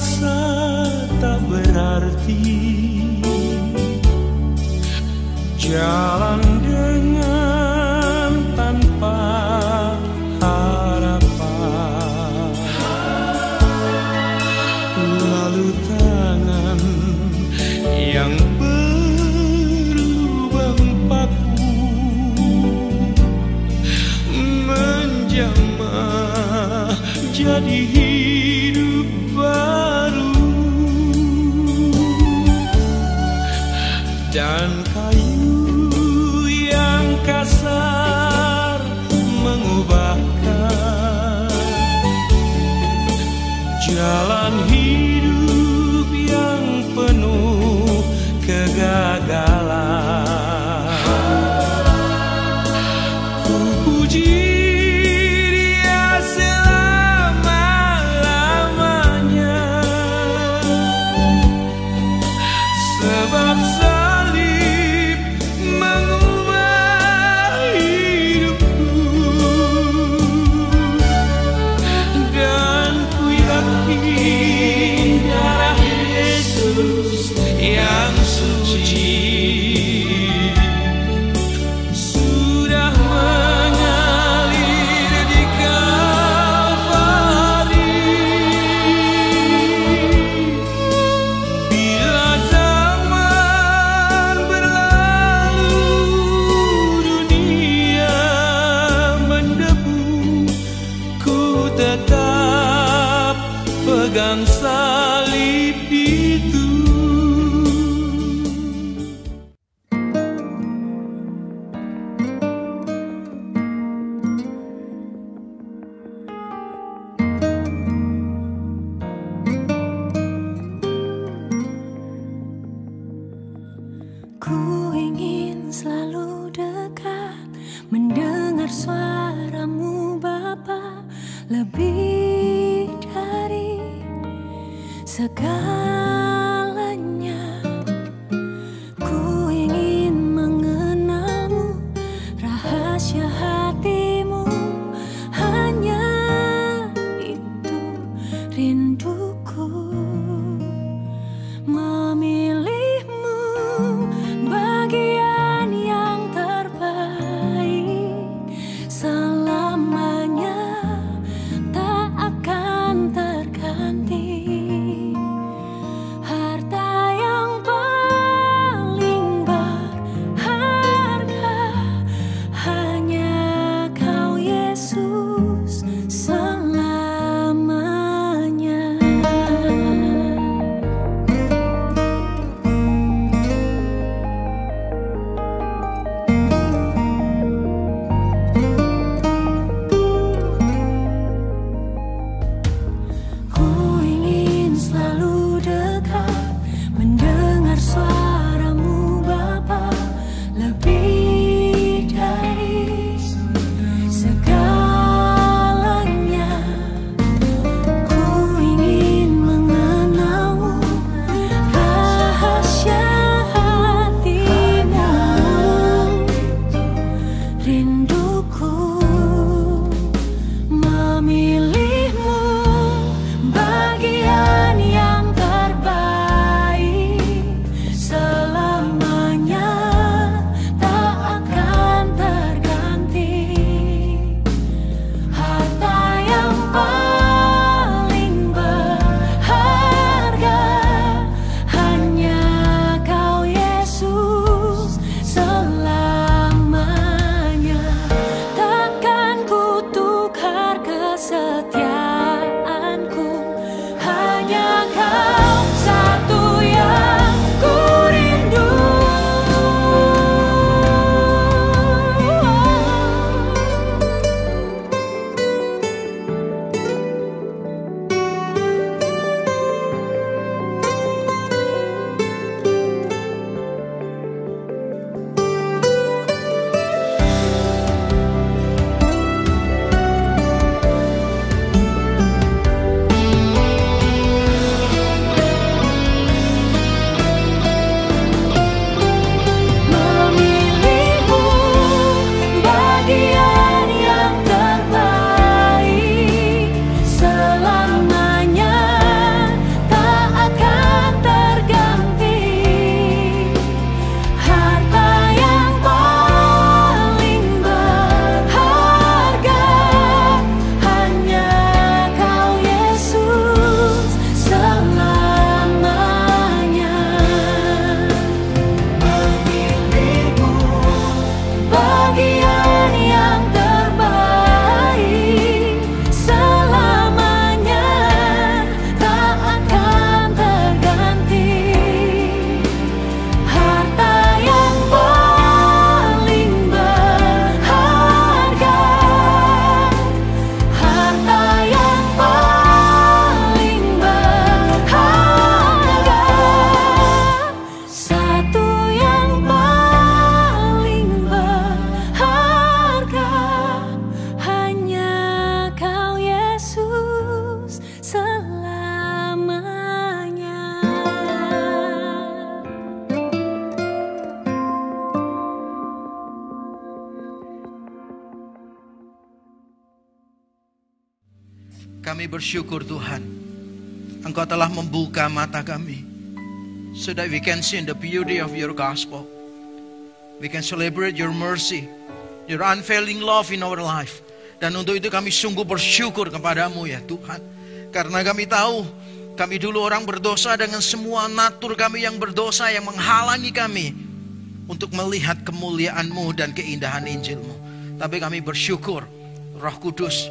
merasa tak berarti, jalan dengan tanpa harapan, lalu tangan yang berlubang paku menjamah jadi hidup baru, dan kayu yang kasar mengubahkan jalan hidup yang penuh kegagalan. Ku puji Dia selama-lamanya, sebab salib mengubah hidupku, dan ku yakin darah Yesus yang suci sudah mengalir di Kalvari. Bila zaman berlalu, dunia mendebu, ku tetap pegang salib itu. Ku ingin selalu dekat, mendengar suaramu Bapa, lebih dari segalanya. Ku ingin mengenalmu, rahasia hatimu, hanya itu rinduku. Memilihmu bagian yang terbaik, selamanya tak akan terganti. Harta yang paling berharga hanya Kau Yesus selamanya. Kami bersyukur Tuhan, Engkau telah membuka mata kami, so that we can see the beauty of your gospel. We can celebrate your mercy, your unfailing love in our life. Dan untuk itu kami sungguh bersyukur kepadamu ya Tuhan. Karena kami tahu, kami dulu orang berdosa dengan semua natur kami yang berdosa yang menghalangi kami untuk melihat kemuliaan-Mu dan keindahan Injil-Mu. Tapi kami bersyukur, Roh Kudus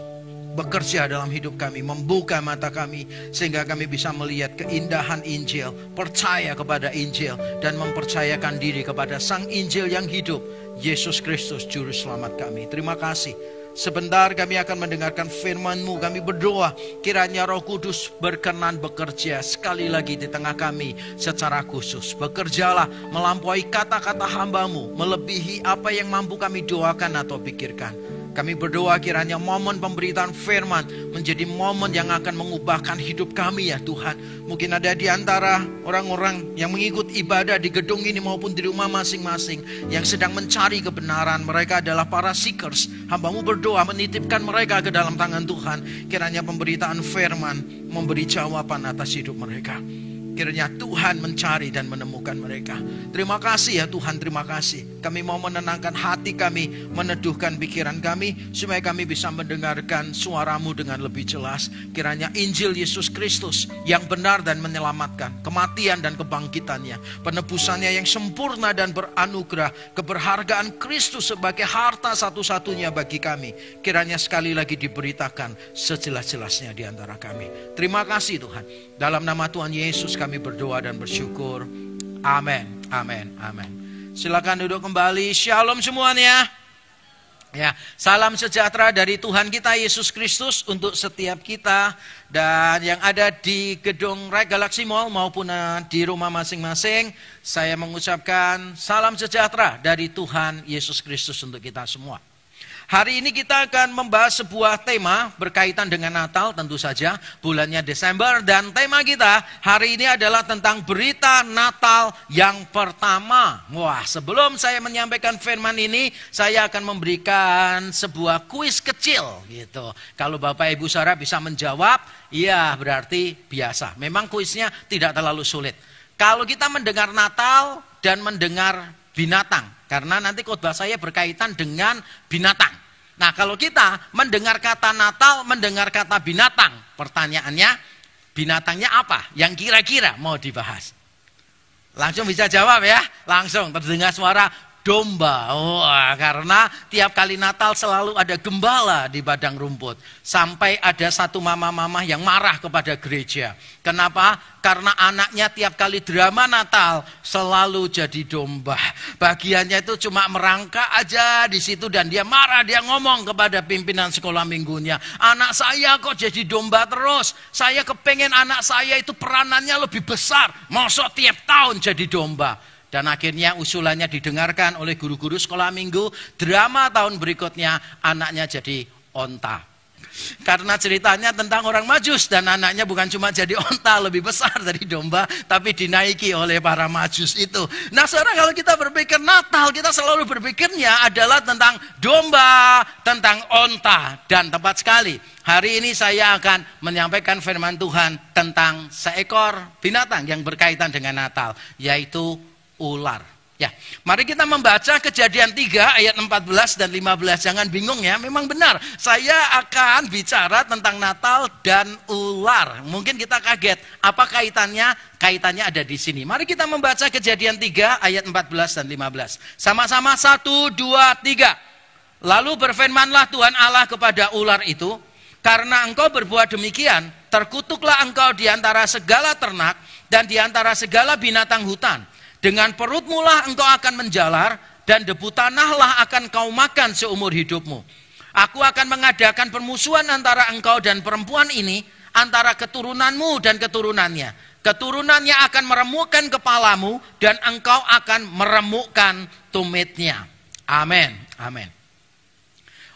bekerja dalam hidup kami, membuka mata kami, sehingga kami bisa melihat keindahan Injil, percaya kepada Injil, dan mempercayakan diri kepada Sang Injil yang hidup, Yesus Kristus, Juru Selamat kami. Terima kasih. Sebentar kami akan mendengarkan firman-Mu. Kami berdoa kiranya Roh Kudus berkenan bekerja sekali lagi di tengah kami secara khusus. Bekerjalah melampaui kata-kata hamba-Mu, melebihi apa yang mampu kami doakan atau pikirkan. Kami berdoa kiranya momen pemberitaan firman menjadi momen yang akan mengubahkan hidup kami ya Tuhan. Mungkin ada di antara orang-orang yang mengikut ibadah di gedung ini maupun di rumah masing-masing yang sedang mencari kebenaran. Mereka adalah para seekers. Hamba-Mu berdoa menitipkan mereka ke dalam tangan Tuhan. Kiranya pemberitaan firman memberi jawaban atas hidup mereka. Kiranya Tuhan mencari dan menemukan mereka. Terima kasih ya Tuhan, terima kasih. Kami mau menenangkan hati kami, meneduhkan pikiran kami, supaya kami bisa mendengarkan suara-Mu dengan lebih jelas. Kiranya Injil Yesus Kristus yang benar dan menyelamatkan, kematian dan kebangkitannya, penebusannya yang sempurna dan beranugerah, keberhargaan Kristus sebagai harta satu-satunya bagi kami, kiranya sekali lagi diberitakan sejelas-jelasnya di antara kami. Terima kasih Tuhan. Dalam nama Tuhan Yesus kami berdoa dan bersyukur. Amin, amin, amin. Silakan duduk kembali. Shalom semuanya. Ya, salam sejahtera dari Tuhan kita Yesus Kristus untuk setiap kita dan yang ada di gedung Rai Galaxy Mall maupun di rumah masing-masing. Saya mengucapkan salam sejahtera dari Tuhan Yesus Kristus untuk kita semua. Hari ini kita akan membahas sebuah tema berkaitan dengan Natal, tentu saja bulannya Desember, dan tema kita hari ini adalah tentang berita Natal yang pertama. Wah, sebelum saya menyampaikan firman ini, saya akan memberikan sebuah kuis kecil gitu. Kalau Bapak Ibu Saudara bisa menjawab, ya berarti biasa. Memang kuisnya tidak terlalu sulit. Kalau kita mendengar Natal dan mendengar binatang, karena nanti khotbah saya berkaitan dengan binatang. Nah, kalau kita mendengar kata Natal, mendengar kata binatang, pertanyaannya, binatangnya apa yang kira-kira mau dibahas? Langsung bisa jawab ya, langsung terdengar suara domba. Wah, karena tiap kali Natal selalu ada gembala di padang rumput. Sampai ada satu mama-mama yang marah kepada gereja. Kenapa? Karena anaknya tiap kali drama Natal selalu jadi domba. Bagiannya itu cuma merangkak aja di situ dan dia marah, dia ngomong kepada pimpinan sekolah minggunya, anak saya kok jadi domba terus. Saya kepengen anak saya itu peranannya lebih besar. Masa tiap tahun jadi domba. Dan akhirnya usulannya didengarkan oleh guru-guru sekolah minggu. Drama tahun berikutnya anaknya jadi onta. Karena ceritanya tentang orang Majus dan anaknya bukan cuma jadi onta lebih besar dari domba, tapi dinaiki oleh para Majus itu. Nah, sekarang kalau kita berpikir Natal, kita selalu berpikirnya adalah tentang domba, tentang onta. Dan tepat sekali, hari ini saya akan menyampaikan firman Tuhan tentang seekor binatang yang berkaitan dengan Natal, yaitu ular. Ya, mari kita membaca Kejadian 3 ayat 14 dan 15. Jangan bingung ya, memang benar. Saya akan bicara tentang Natal dan ular. Mungkin kita kaget, apa kaitannya? Kaitannya ada di sini. Mari kita membaca Kejadian 3 ayat 14 dan 15. Sama-sama 1, 2, 3. Lalu berfirmanlah Tuhan Allah kepada ular itu, karena engkau berbuat demikian, terkutuklah engkau di antara segala ternak dan di antara segala binatang hutan. Dengan perutmu lah engkau akan menjalar, dan debu tanahlah akan kau makan seumur hidupmu. Aku akan mengadakan permusuhan antara engkau dan perempuan ini, antara keturunanmu dan keturunannya. Keturunannya akan meremukkan kepalamu, dan engkau akan meremukkan tumitnya. Amin. Amin.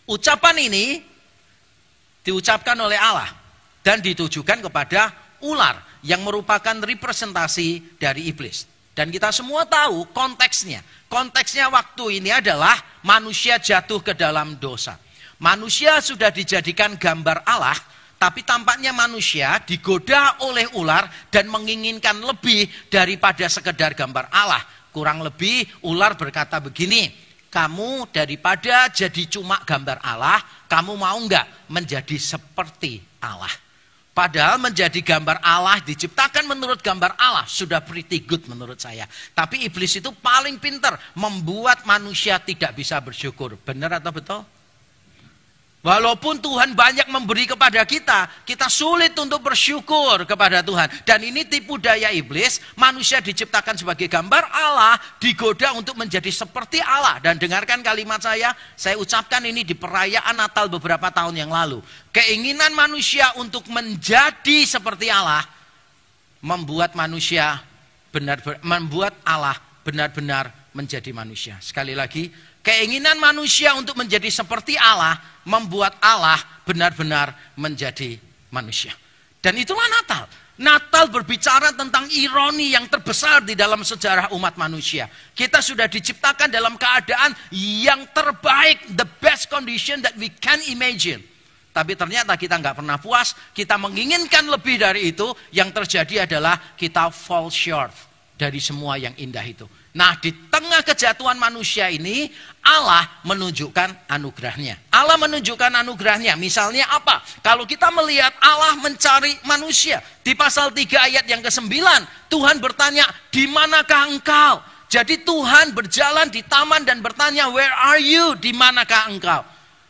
Ucapan ini diucapkan oleh Allah dan ditujukan kepada ular yang merupakan representasi dari iblis. Dan kita semua tahu konteksnya. Konteksnya waktu ini adalah manusia jatuh ke dalam dosa. Manusia sudah dijadikan gambar Allah, Tapi tampaknya manusia digoda oleh ular dan menginginkan lebih daripada sekedar gambar Allah. Kurang lebih ular berkata begini, kamu daripada jadi cuma gambar Allah, kamu mau nggak menjadi seperti Allah? Padahal menjadi gambar Allah, diciptakan menurut gambar Allah, sudah pretty good menurut saya. Tapi iblis itu paling pintar, membuat manusia tidak bisa bersyukur. Benar atau betul? Walaupun Tuhan banyak memberi kepada kita, kita sulit untuk bersyukur kepada Tuhan. Dan ini tipu daya iblis, manusia diciptakan sebagai gambar Allah, digoda untuk menjadi seperti Allah. Dan dengarkan kalimat saya ucapkan ini di perayaan Natal beberapa tahun yang lalu. Keinginan manusia untuk menjadi seperti Allah, membuat Allah benar-benar menjadi manusia. Sekali lagi, keinginan manusia untuk menjadi seperti Allah membuat Allah benar-benar menjadi manusia. Dan itulah Natal. Natal berbicara tentang ironi yang terbesar di dalam sejarah umat manusia. Kita sudah diciptakan dalam keadaan yang terbaik, the best condition that we can imagine. Tapi ternyata kita nggak pernah puas, kita menginginkan lebih dari itu. Yang terjadi adalah kita fall short dari semua yang indah itu. Nah, di tengah kejatuhan manusia ini, Allah menunjukkan anugerahnya. Allah menunjukkan anugerahnya. Misalnya apa? Kalau kita melihat Allah mencari manusia. Di pasal 3 ayat yang ke-9, Tuhan bertanya, di manakah engkau? Jadi Tuhan berjalan di taman dan bertanya, where are you? Di manakah engkau?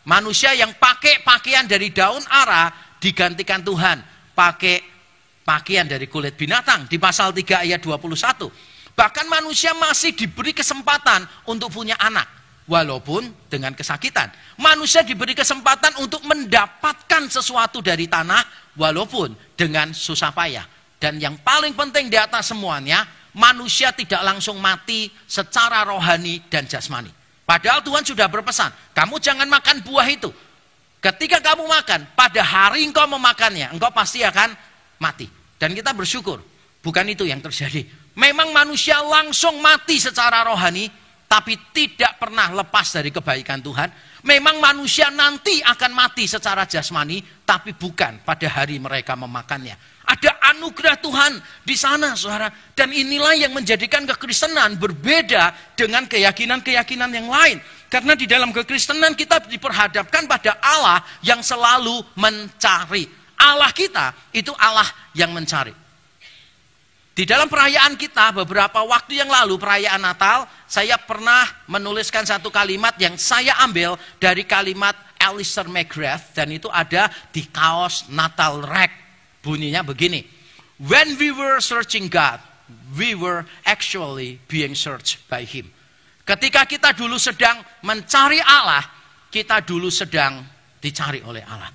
Manusia yang pakai pakaian dari daun ara, digantikan Tuhan pakai pakaian dari kulit binatang. Di pasal 3 ayat 21. Bahkan manusia masih diberi kesempatan untuk punya anak. Walaupun dengan kesakitan. Manusia diberi kesempatan untuk mendapatkan sesuatu dari tanah. Walaupun dengan susah payah. Dan yang paling penting di atas semuanya, manusia tidak langsung mati secara rohani dan jasmani. Padahal Tuhan sudah berpesan, kamu jangan makan buah itu. Ketika kamu makan, pada hari engkau memakannya, engkau pasti akan mati. Dan kita bersyukur, bukan itu yang terjadi. Memang manusia langsung mati secara rohani, tapi tidak pernah lepas dari kebaikan Tuhan. Memang manusia nanti akan mati secara jasmani, tapi bukan pada hari mereka memakannya. Ada anugerah Tuhan di sana, saudara. Dan inilah yang menjadikan kekristenan berbeda dengan keyakinan-keyakinan yang lain. Karena di dalam kekristenan kita diperhadapkan pada Allah yang selalu mencari. Allah kita itu Allah yang mencari. Di dalam perayaan kita beberapa waktu yang lalu, perayaan Natal, saya pernah menuliskan satu kalimat yang saya ambil dari kalimat Alistair McGrath, dan itu ada di kaos Natal Rack. Bunyinya begini, when we were searching God, we were actually being searched by Him. Ketika kita dulu sedang mencari Allah, kita dulu sedang dicari oleh Allah.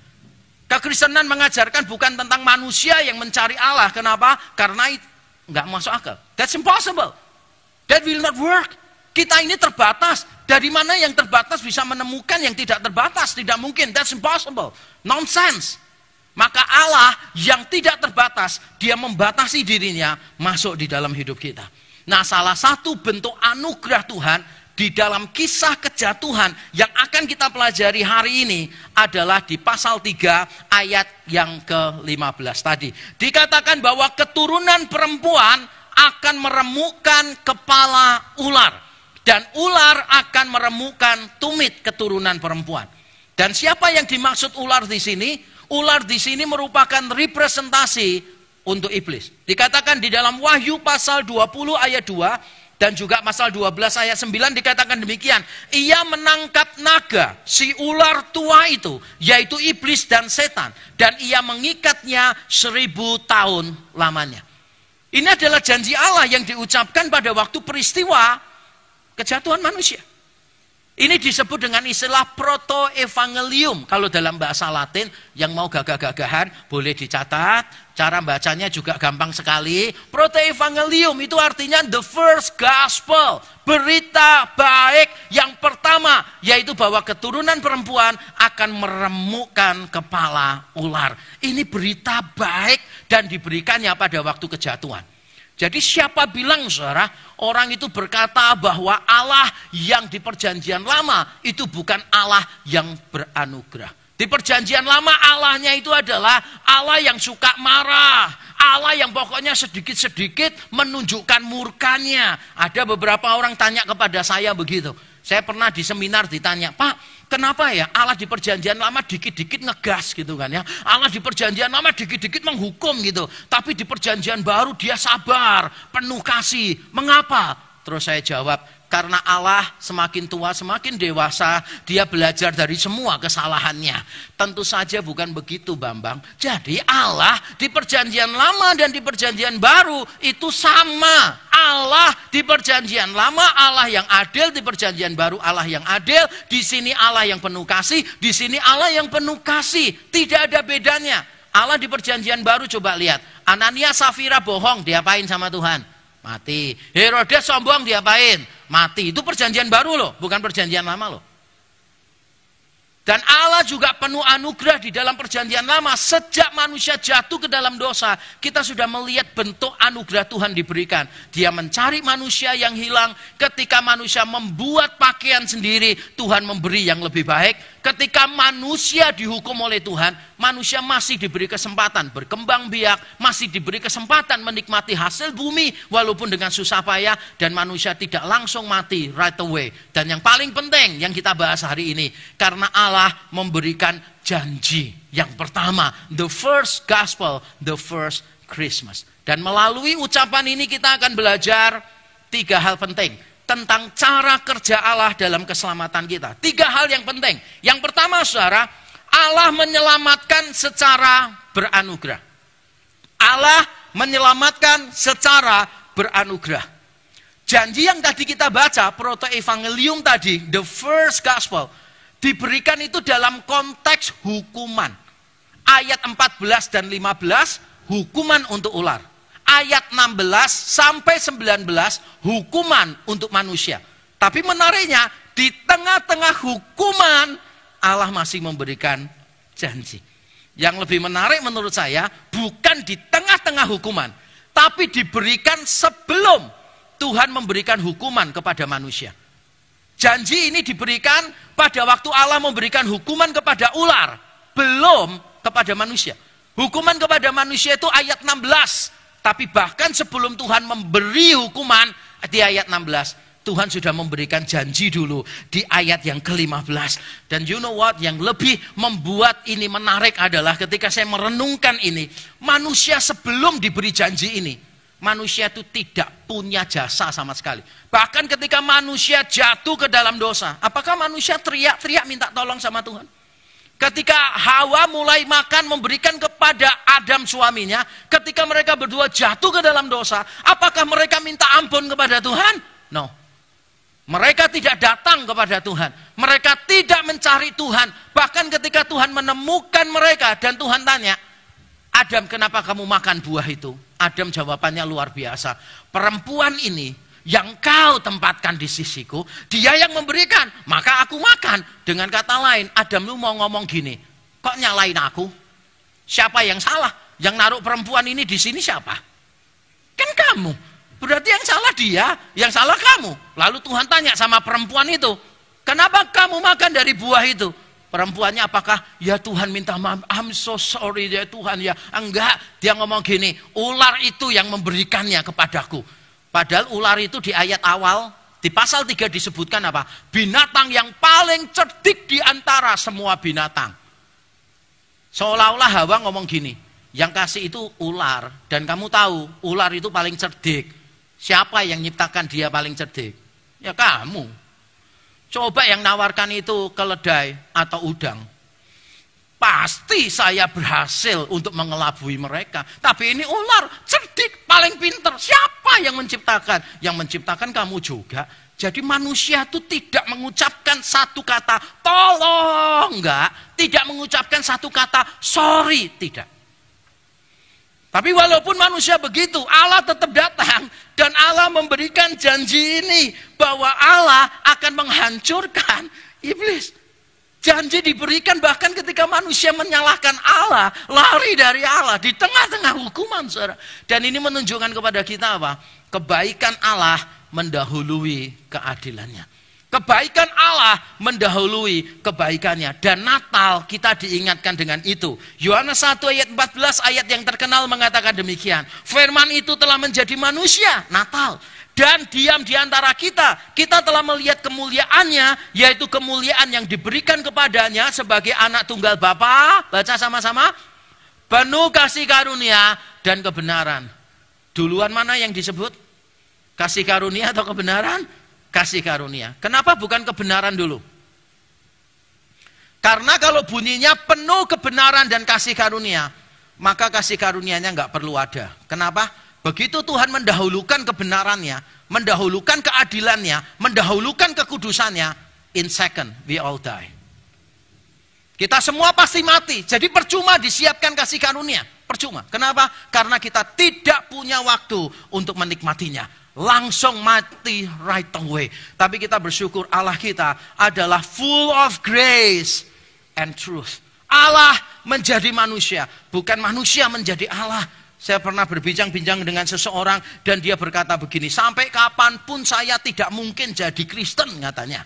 Kekristenan mengajarkan bukan tentang manusia yang mencari Allah. Kenapa? Karena itu nggak masuk akal. That's impossible. That will not work. Kita ini terbatas. Dari mana yang terbatas bisa menemukan yang tidak terbatas? Tidak mungkin. That's impossible. Nonsense. Maka Allah yang tidak terbatas, dia membatasi dirinya masuk di dalam hidup kita. Nah, salah satu bentuk anugerah Tuhan di dalam kisah kejatuhan yang akan kita pelajari hari ini adalah di pasal 3 ayat yang ke-15 tadi. Dikatakan bahwa keturunan perempuan akan meremukkan kepala ular. Dan ular akan meremukkan tumit keturunan perempuan. Dan siapa yang dimaksud ular di sini? Ular di sini merupakan representasi untuk iblis. Dikatakan di dalam Wahyu pasal 20 ayat 2 dan juga pasal 12 ayat 9 dikatakan demikian. Ia menangkap naga, si ular tua itu, yaitu iblis dan setan. Dan ia mengikatnya 1000 tahun lamanya. Ini adalah janji Allah yang diucapkan pada waktu peristiwa kejatuhan manusia. Ini disebut dengan istilah proto-evangelium. Kalau dalam bahasa Latin, yang mau gagah-gagahan boleh dicatat. Cara bacanya juga gampang sekali. Proto-evangelium itu artinya the first gospel. Berita baik yang pertama. Yaitu bahwa keturunan perempuan akan meremukkan kepala ular. Ini berita baik dan diberikannya pada waktu kejatuhan. Jadi siapa bilang, saudara, orang itu berkata bahwa Allah yang di perjanjian lama itu bukan Allah yang beranugerah. Di perjanjian lama Allahnya itu adalah Allah yang suka marah. Allah yang pokoknya sedikit-sedikit menunjukkan murkanya. Ada beberapa orang tanya kepada saya begitu. Saya pernah di seminar ditanya, Pak, kenapa ya Allah di perjanjian lama dikit-dikit ngegas gitu kan ya. Allah di perjanjian lama dikit-dikit menghukum gitu. Tapi di perjanjian baru dia sabar, penuh kasih. Mengapa? Terus saya jawab, karena Allah semakin tua, semakin dewasa, dia belajar dari semua kesalahannya. Tentu saja bukan begitu, Bambang. Jadi Allah di perjanjian lama dan di perjanjian baru itu sama. Allah di perjanjian lama, Allah yang adil, di perjanjian baru Allah yang adil. Di sini Allah yang penuh kasih, di sini Allah yang penuh kasih. Tidak ada bedanya. Allah di perjanjian baru, coba lihat. Anania Safira bohong, diapain sama Tuhan? Mati. Herodes sombong, diapain? Mati. Itu perjanjian baru loh, bukan perjanjian lama loh. Dan Allah juga penuh anugerah di dalam perjanjian lama. Sejak manusia jatuh ke dalam dosa, kita sudah melihat bentuk anugerah Tuhan diberikan. Dia mencari manusia yang hilang. Ketika manusia membuat pakaian sendiri, Tuhan memberi yang lebih baik. Ketika manusia dihukum oleh Tuhan, manusia masih diberi kesempatan berkembang biak, masih diberi kesempatan menikmati hasil bumi walaupun dengan susah payah, dan manusia tidak langsung mati right away. Dan yang paling penting yang kita bahas hari ini, karena Allah memberikan janji yang pertama, the first gospel, the first Christmas. Dan melalui ucapan ini kita akan belajar 3 hal penting tentang cara kerja Allah dalam keselamatan kita. 3 hal yang penting. Yang pertama, saudara, Allah menyelamatkan secara beranugerah. Allah menyelamatkan secara beranugerah. Janji yang tadi kita baca, proto-evangelium tadi, the first gospel, diberikan itu dalam konteks hukuman. Ayat 14 dan 15, hukuman untuk ular. Ayat 16 sampai 19, hukuman untuk manusia. Tapi menariknya, di tengah-tengah hukuman, Allah masih memberikan janji. Yang lebih menarik menurut saya, bukan di tengah-tengah hukuman, tapi diberikan sebelum Tuhan memberikan hukuman kepada manusia. Janji ini diberikan pada waktu Allah memberikan hukuman kepada ular, belum kepada manusia. Hukuman kepada manusia itu ayat 16. Tapi bahkan sebelum Tuhan memberi hukuman di ayat 16, Tuhan sudah memberikan janji dulu di ayat yang ke-15. Dan you know what, yang lebih membuat ini menarik adalah ketika saya merenungkan ini, manusia sebelum diberi janji ini, manusia itu tidak punya jasa sama sekali. Bahkan ketika manusia jatuh ke dalam dosa, apakah manusia teriak-teriak minta tolong sama Tuhan? Ketika Hawa mulai makan memberikan kepada Adam suaminya, ketika mereka berdua jatuh ke dalam dosa, apakah mereka minta ampun kepada Tuhan? No. Mereka tidak datang kepada Tuhan. Mereka tidak mencari Tuhan. Bahkan ketika Tuhan menemukan mereka dan Tuhan tanya, Adam, kenapa kamu makan buah itu? Adam jawabannya luar biasa. Perempuan ini yang kau tempatkan di sisiku, dia yang memberikan, maka aku makan. Dengan kata lain, Adam lu mau ngomong gini, kok nyalain aku? Siapa yang salah? Yang naruh perempuan ini di sini siapa? Kan kamu. Berarti yang salah dia, yang salah kamu. Lalu Tuhan tanya sama perempuan itu, kenapa kamu makan dari buah itu? Perempuannya apakah, ya Tuhan minta maaf, I'm so sorry ya Tuhan ya. Enggak, dia ngomong gini, ular itu yang memberikannya kepadaku. Padahal ular itu di ayat awal, di pasal 3 disebutkan apa? Binatang yang paling cerdik di antara semua binatang. Seolah-olah Hawa ngomong gini, yang kasih itu ular. Dan kamu tahu, ular itu paling cerdik. Siapa yang nyiptakan dia paling cerdik? Ya kamu. Coba yang nawarkan itu keledai atau udang. Pasti saya berhasil untuk mengelabui mereka. Tapi ini ular, cerdik, paling pinter. Siapa yang menciptakan? Yang menciptakan kamu juga. Jadi manusia itu tidak mengucapkan satu kata tolong, enggak. Tidak mengucapkan satu kata sorry, tidak. Tapi walaupun manusia begitu, Allah tetap datang. Dan Allah memberikan janji ini, bahwa Allah akan menghancurkan iblis. Janji diberikan bahkan ketika manusia menyalahkan Allah, lari dari Allah di tengah-tengah hukuman, saudara. Dan ini menunjukkan kepada kita apa? Kebaikan Allah mendahului keadilannya. Kebaikan Allah mendahului kebaikannya. Dan Natal kita diingatkan dengan itu. Yohanes 1 ayat 14 ayat yang terkenal mengatakan demikian. Firman itu telah menjadi manusia, Natal. Dan diam di antara kita. Kita telah melihat kemuliaannya, yaitu kemuliaan yang diberikan kepadanya sebagai anak tunggal Bapa. Baca sama-sama. Penuh kasih karunia dan kebenaran. Duluan mana yang disebut? Kasih karunia atau kebenaran? Kasih karunia. Kenapa bukan kebenaran dulu? Karena kalau bunyinya penuh kebenaran dan kasih karunia, maka kasih karunianya nggak perlu ada. Kenapa? Begitu Tuhan mendahulukan kebenarannya, mendahulukan keadilannya, mendahulukan kekudusannya, in second we all die. Kita semua pasti mati. Jadi percuma disiapkan kasih karunia. Percuma. Kenapa? Karena kita tidak punya waktu untuk menikmatinya. Langsung mati right away. Tapi kita bersyukur Allah kita adalah full of grace and truth. Allah menjadi manusia, bukan manusia menjadi Allah. Saya pernah berbincang-bincang dengan seseorang dan dia berkata begini, sampai kapanpun saya tidak mungkin jadi Kristen katanya.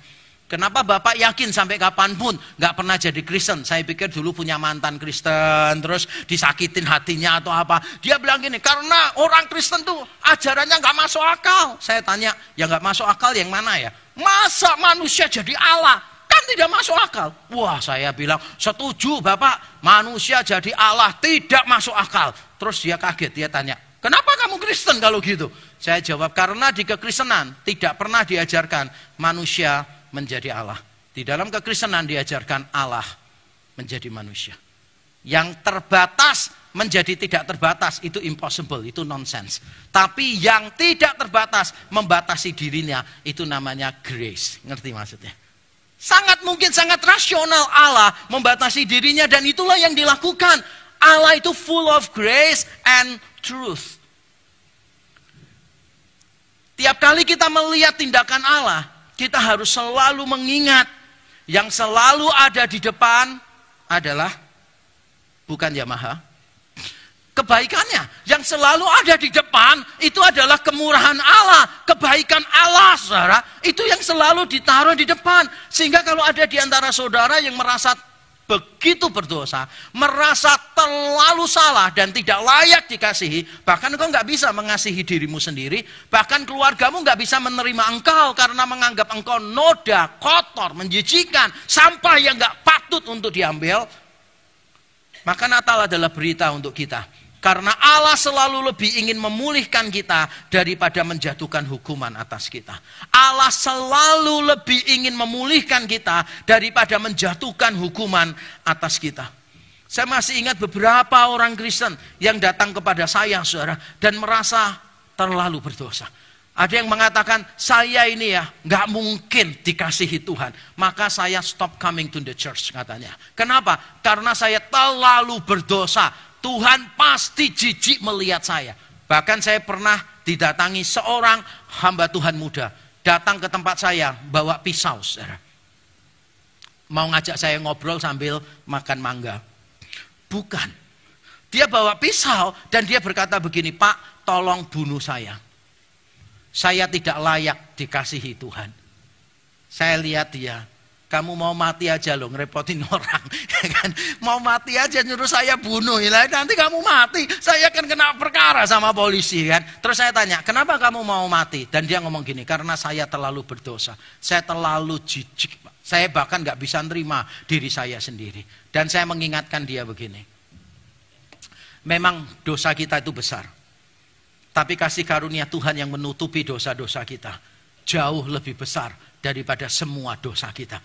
Kenapa Bapak yakin sampai kapanpun nggak pernah jadi Kristen? Saya pikir dulu punya mantan Kristen, terus disakitin hatinya atau apa. Dia bilang gini, karena orang Kristen tuh ajarannya nggak masuk akal. Saya tanya, ya nggak masuk akal yang mana ya? Masa manusia jadi Allah? Kan tidak masuk akal. Wah, saya bilang, setuju Bapak, manusia jadi Allah tidak masuk akal. Terus dia kaget, dia tanya, kenapa kamu Kristen kalau gitu? Saya jawab, karena di kekristenan tidak pernah diajarkan manusia menjadi Allah. Di dalam kekristenan diajarkan Allah menjadi manusia. Yang terbatas menjadi tidak terbatas itu impossible, itu nonsense. Tapi yang tidak terbatas membatasi dirinya itu namanya grace. Ngerti maksudnya? Sangat mungkin, sangat rasional Allah membatasi dirinya dan itulah yang dilakukan. Allah itu full of grace and truth. Tiap kali kita melihat tindakan Allah, kita harus selalu mengingat yang selalu ada di depan adalah bukan Yamaha. Kebaikannya yang selalu ada di depan itu adalah kemurahan Allah, kebaikan Allah, saudara. Itu yang selalu ditaruh di depan. Sehingga kalau ada di antara saudara yang merasa begitu berdosa, merasa terlalu salah dan tidak layak dikasihi, bahkan engkau nggak bisa mengasihi dirimu sendiri, bahkan keluargamu nggak bisa menerima engkau karena menganggap engkau noda, kotor, menjijikan, sampah yang nggak patut untuk diambil, maka Natal adalah berita untuk kita. Karena Allah selalu lebih ingin memulihkan kita daripada menjatuhkan hukuman atas kita. Allah selalu lebih ingin memulihkan kita daripada menjatuhkan hukuman atas kita. Saya masih ingat beberapa orang Kristen yang datang kepada saya, saudara, dan merasa terlalu berdosa. Ada yang mengatakan, saya ini ya nggak mungkin dikasihi Tuhan. Maka saya stop coming to the church katanya. Kenapa? Karena saya terlalu berdosa. Tuhan pasti jijik melihat saya. Bahkan saya pernah didatangi seorang hamba Tuhan muda. Datang ke tempat saya bawa pisau, saudara. Mau ngajak saya ngobrol sambil makan mangga. Bukan. Dia bawa pisau dan dia berkata begini, Pak, tolong bunuh saya. Saya tidak layak dikasihi Tuhan. Saya lihat dia. Kamu mau mati aja loh, ngerepotin orang. Mau mati aja nyuruh saya bunuh. Nanti kamu mati, saya akan kena perkara sama polisi kan. Terus saya tanya, kenapa kamu mau mati? Dan dia ngomong gini, karena saya terlalu berdosa. Saya terlalu jijik, Pak. Saya bahkan gak bisa nerima diri saya sendiri. Dan saya mengingatkan dia begini. Memang dosa kita itu besar. Tapi kasih karunia Tuhan yang menutupi dosa-dosa kita jauh lebih besar daripada semua dosa kita.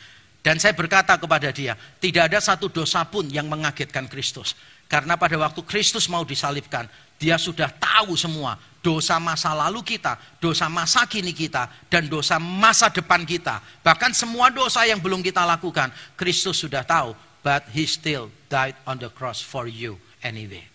Dan saya berkata kepada dia, tidak ada satu dosa pun yang mengagetkan Kristus. Karena pada waktu Kristus mau disalibkan, dia sudah tahu semua dosa masa lalu kita, dosa masa kini kita, dan dosa masa depan kita. Bahkan semua dosa yang belum kita lakukan, Kristus sudah tahu. But he still died on the cross for you anyway.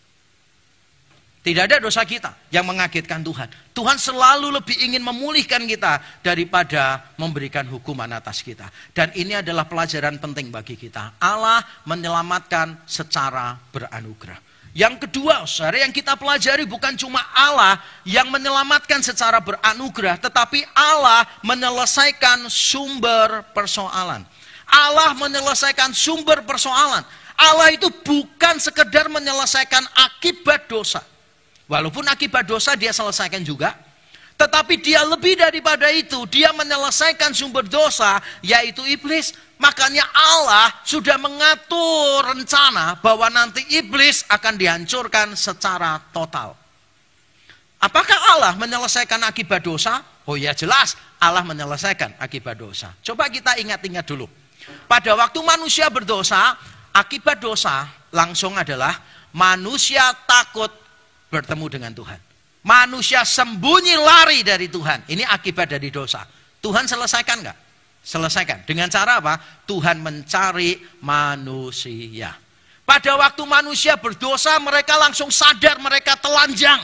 Tidak ada dosa kita yang mengagetkan Tuhan. Tuhan selalu lebih ingin memulihkan kita daripada memberikan hukuman atas kita. Dan ini adalah pelajaran penting bagi kita. Allah menyelamatkan secara beranugerah. Yang kedua, saudara, yang kita pelajari bukan cuma Allah yang menyelamatkan secara beranugerah, tetapi Allah menyelesaikan sumber persoalan. Allah menyelesaikan sumber persoalan. Allah itu bukan sekedar menyelesaikan akibat dosa. Walaupun akibat dosa dia selesaikan juga, tetapi dia lebih daripada itu, dia menyelesaikan sumber dosa, yaitu iblis. Makanya Allah sudah mengatur rencana bahwa nanti iblis akan dihancurkan secara total. Apakah Allah menyelesaikan akibat dosa? Oh ya jelas, Allah menyelesaikan akibat dosa. Coba kita ingat-ingat dulu. Pada waktu manusia berdosa, akibat dosa langsung adalah manusia takut bertemu dengan Tuhan. Manusia sembunyi lari dari Tuhan. Ini akibat dari dosa. Tuhan selesaikan enggak? Selesaikan. Dengan cara apa? Tuhan mencari manusia. Pada waktu manusia berdosa, mereka langsung sadar mereka telanjang.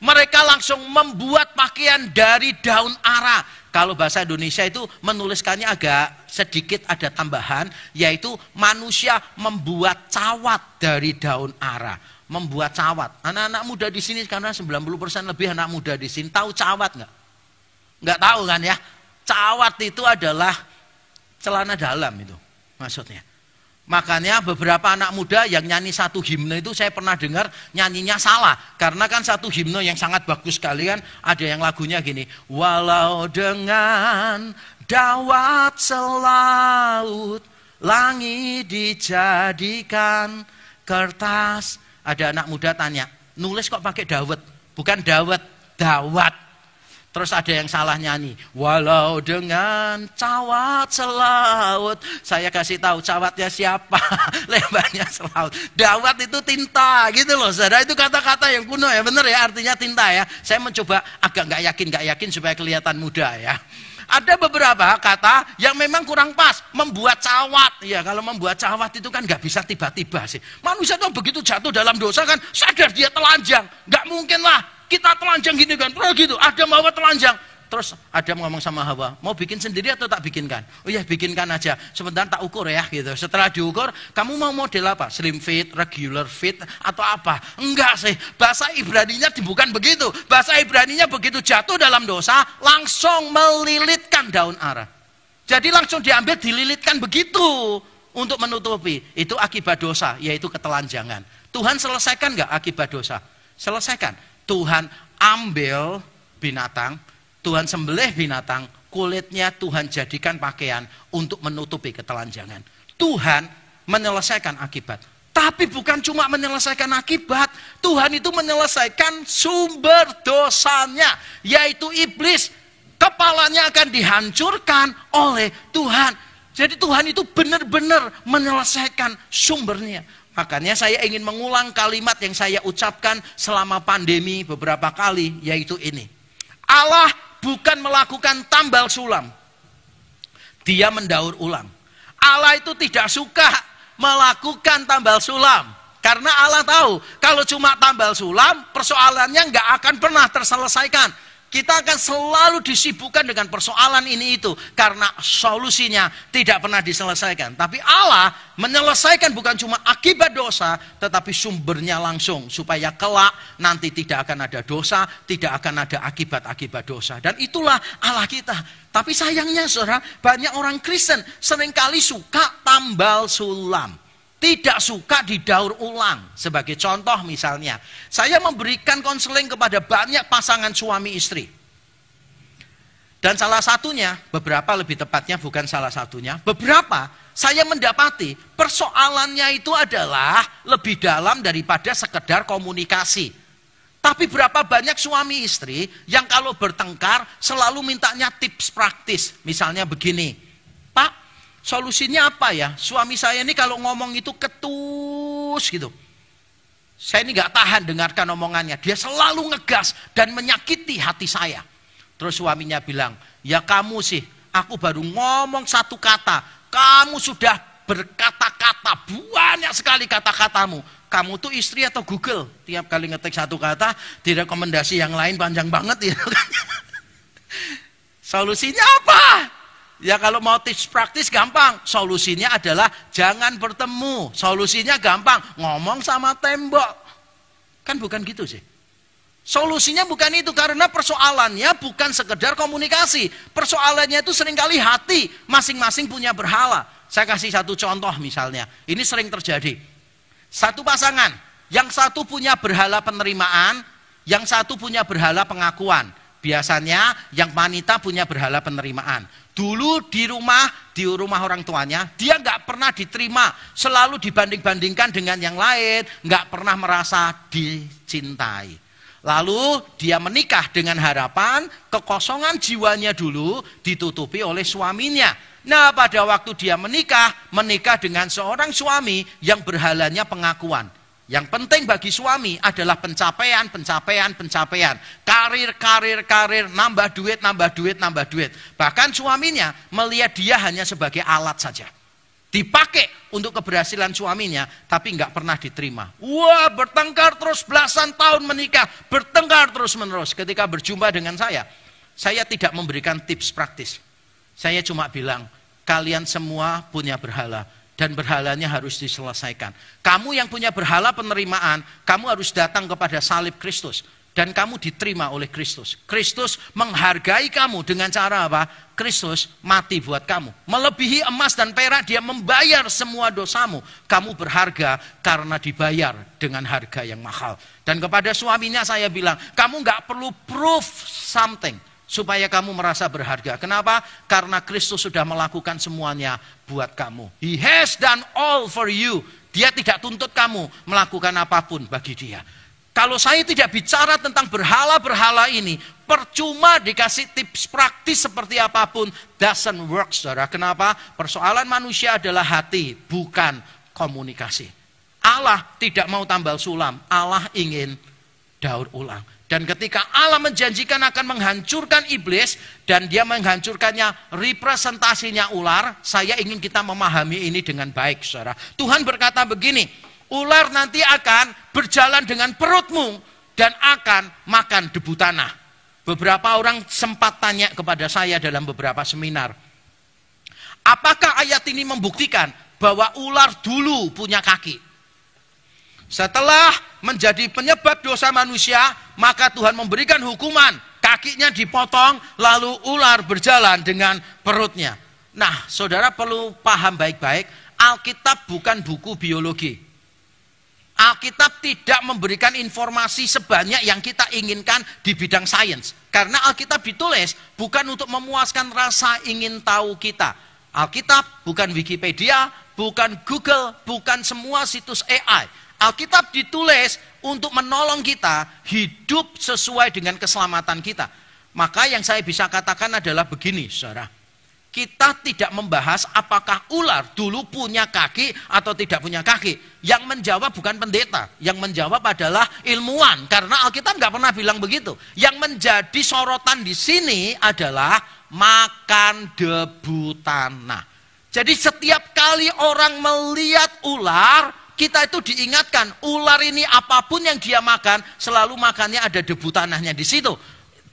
Mereka langsung membuat pakaian dari daun ara. Kalau bahasa Indonesia itu menuliskannya agak sedikit ada tambahan, yaitu manusia membuat cawat dari daun ara. Membuat cawat. Anak-anak muda di sini karena 90% lebih anak muda di sini tahu cawat nggak? Nggak tahu kan ya? Cawat itu adalah celana dalam itu maksudnya. Makanya beberapa anak muda yang nyanyi satu himne itu saya pernah dengar nyanyinya salah. Karena kan satu himne yang sangat bagus sekali kan, ada yang lagunya gini. Walau dengan dawat selaut, langit dijadikan kertas. Ada anak muda tanya, nulis kok pakai dawet? Bukan dawet, dawat. Terus ada yang salah nyanyi, walau dengan cawat selaut. Saya kasih tahu cawatnya siapa, lebarnya selaut. Dawat itu tinta gitu loh, saudara. Itu kata-kata yang kuno ya, bener ya, artinya tinta ya. Saya mencoba agak nggak yakin supaya kelihatan muda ya. Ada beberapa kata yang memang kurang pas, membuat cawat. Ya kalau membuat cawat itu kan nggak bisa tiba-tiba sih. Manusia tuh begitu jatuh dalam dosa kan sadar dia telanjang, nggak mungkin lah. Kita telanjang gini kan, terus gitu. Adam Hawa telanjang. Terus Adam ngomong sama Hawa, mau bikin sendiri atau tak bikinkan? Oh ya bikinkan aja, sebentar tak ukur ya gitu. Setelah diukur, kamu mau model apa? Slim fit, regular fit, atau apa? Enggak sih, bahasa Ibraninya bukan begitu. Bahasa Ibraninya begitu jatuh dalam dosa, langsung melilitkan daun ara. Jadi langsung diambil, dililitkan begitu untuk menutupi. Itu akibat dosa, yaitu ketelanjangan. Tuhan selesaikan enggak akibat dosa? Selesaikan. Tuhan ambil binatang, Tuhan sembelih binatang, kulitnya Tuhan jadikan pakaian untuk menutupi ketelanjangan. Tuhan menyelesaikan akibat. Tapi bukan cuma menyelesaikan akibat, Tuhan itu menyelesaikan sumber dosanya, yaitu iblis. Kepalanya akan dihancurkan oleh Tuhan. Jadi Tuhan itu benar-benar menyelesaikan sumbernya. Makanya saya ingin mengulang kalimat yang saya ucapkan selama pandemi beberapa kali, yaitu ini. Allah bukan melakukan tambal sulam. Dia mendaur ulang. Allah itu tidak suka melakukan tambal sulam. Karena Allah tahu, kalau cuma tambal sulam, persoalannya nggak akan pernah terselesaikan. Kita akan selalu disibukkan dengan persoalan ini itu. Karena solusinya tidak pernah diselesaikan. Tapi Allah menyelesaikan bukan cuma akibat dosa, tetapi sumbernya langsung. Supaya kelak nanti tidak akan ada dosa, tidak akan ada akibat-akibat dosa. Dan itulah Allah kita. Tapi sayangnya saudara, banyak orang Kristen seringkali suka tambal sulam. Tidak suka didaur ulang. Sebagai contoh misalnya, saya memberikan konseling kepada banyak pasangan suami istri. Dan salah satunya, beberapa lebih tepatnya bukan salah satunya, beberapa saya mendapati persoalannya itu adalah lebih dalam daripada sekedar komunikasi. Tapi berapa banyak suami istri yang kalau bertengkar selalu mintanya tips praktis. Misalnya begini, Pak, solusinya apa ya? Suami saya ini kalau ngomong itu ketus gitu. Saya ini gak tahan dengarkan omongannya. Dia selalu ngegas dan menyakiti hati saya. Terus suaminya bilang, ya kamu sih, aku baru ngomong satu kata. Kamu sudah berkata-kata, banyak sekali kata-katamu. Kamu tuh istri atau Google? Tiap kali ngetik satu kata, direkomendasi yang lain panjang banget ya. Solusinya apa? Ya kalau mau tips praktis gampang. Solusinya adalah jangan bertemu. Solusinya gampang. Ngomong sama tembok. Kan bukan gitu sih. Solusinya bukan itu, karena persoalannya bukan sekedar komunikasi. Persoalannya itu seringkali hati, masing-masing punya berhala. Saya kasih satu contoh misalnya, ini sering terjadi. Satu pasangan, yang satu punya berhala penerimaan, yang satu punya berhala pengakuan. Biasanya yang wanita punya berhala penerimaan. Dulu di rumah orang tuanya, dia nggak pernah diterima, selalu dibanding-bandingkan dengan yang lain, nggak pernah merasa dicintai. Lalu dia menikah dengan harapan kekosongan jiwanya dulu ditutupi oleh suaminya. Nah, pada waktu dia menikah dengan seorang suami yang berhalanya pengakuan. Yang penting bagi suami adalah pencapaian. Karir, nambah duit. Bahkan suaminya melihat dia hanya sebagai alat saja. Dipakai untuk keberhasilan suaminya, tapi nggak pernah diterima. Wah, bertengkar terus belasan tahun menikah, bertengkar terus menerus. Ketika berjumpa dengan saya tidak memberikan tips praktis. Saya cuma bilang, kalian semua punya berhala, dan berhalanya harus diselesaikan. Kamu yang punya berhala penerimaan, kamu harus datang kepada salib Kristus. Dan kamu diterima oleh Kristus. Kristus menghargai kamu dengan cara apa? Kristus mati buat kamu. Melebihi emas dan perak, dia membayar semua dosamu. Kamu berharga karena dibayar dengan harga yang mahal. Dan kepada suaminya saya bilang, kamu nggak perlu prove something supaya kamu merasa berharga. Kenapa? Karena Kristus sudah melakukan semuanya buat kamu. He has done all for you. Dia tidak tuntut kamu melakukan apapun bagi dia. Kalau saya tidak bicara tentang berhala-berhala ini, percuma dikasih tips praktis seperti apapun, doesn't work, saudara. Kenapa? Persoalan manusia adalah hati, bukan komunikasi. Allah tidak mau tambal sulam, Allah ingin daur ulang. Dan ketika Allah menjanjikan akan menghancurkan iblis, dan dia menghancurkannya representasinya ular, saya ingin kita memahami ini dengan baik, saudara. Tuhan berkata begini, ular nanti akan berjalan dengan perutmu dan akan makan debu tanah. Beberapa orang sempat tanya kepada saya dalam beberapa seminar, apakah ayat ini membuktikan bahwa ular dulu punya kaki? Setelah menjadi penyebab dosa manusia, maka Tuhan memberikan hukuman, kakinya dipotong, lalu ular berjalan dengan perutnya. Nah, saudara perlu paham baik-baik, Alkitab bukan buku biologi. Alkitab tidak memberikan informasi sebanyak yang kita inginkan di bidang sains. Karena Alkitab ditulis bukan untuk memuaskan rasa ingin tahu kita. Alkitab bukan Wikipedia, bukan Google, bukan semua situs AI. Alkitab ditulis untuk menolong kita hidup sesuai dengan keselamatan kita. Maka yang saya bisa katakan adalah begini, saudara. Kita tidak membahas apakah ular dulu punya kaki atau tidak punya kaki. Yang menjawab bukan pendeta, yang menjawab adalah ilmuwan. Karena Alkitab nggak pernah bilang begitu. Yang menjadi sorotan di sini adalah makan debu tanah. Jadi setiap kali orang melihat ular, kita itu diingatkan, ular ini apapun yang dia makan, selalu makannya ada debu tanahnya di situ.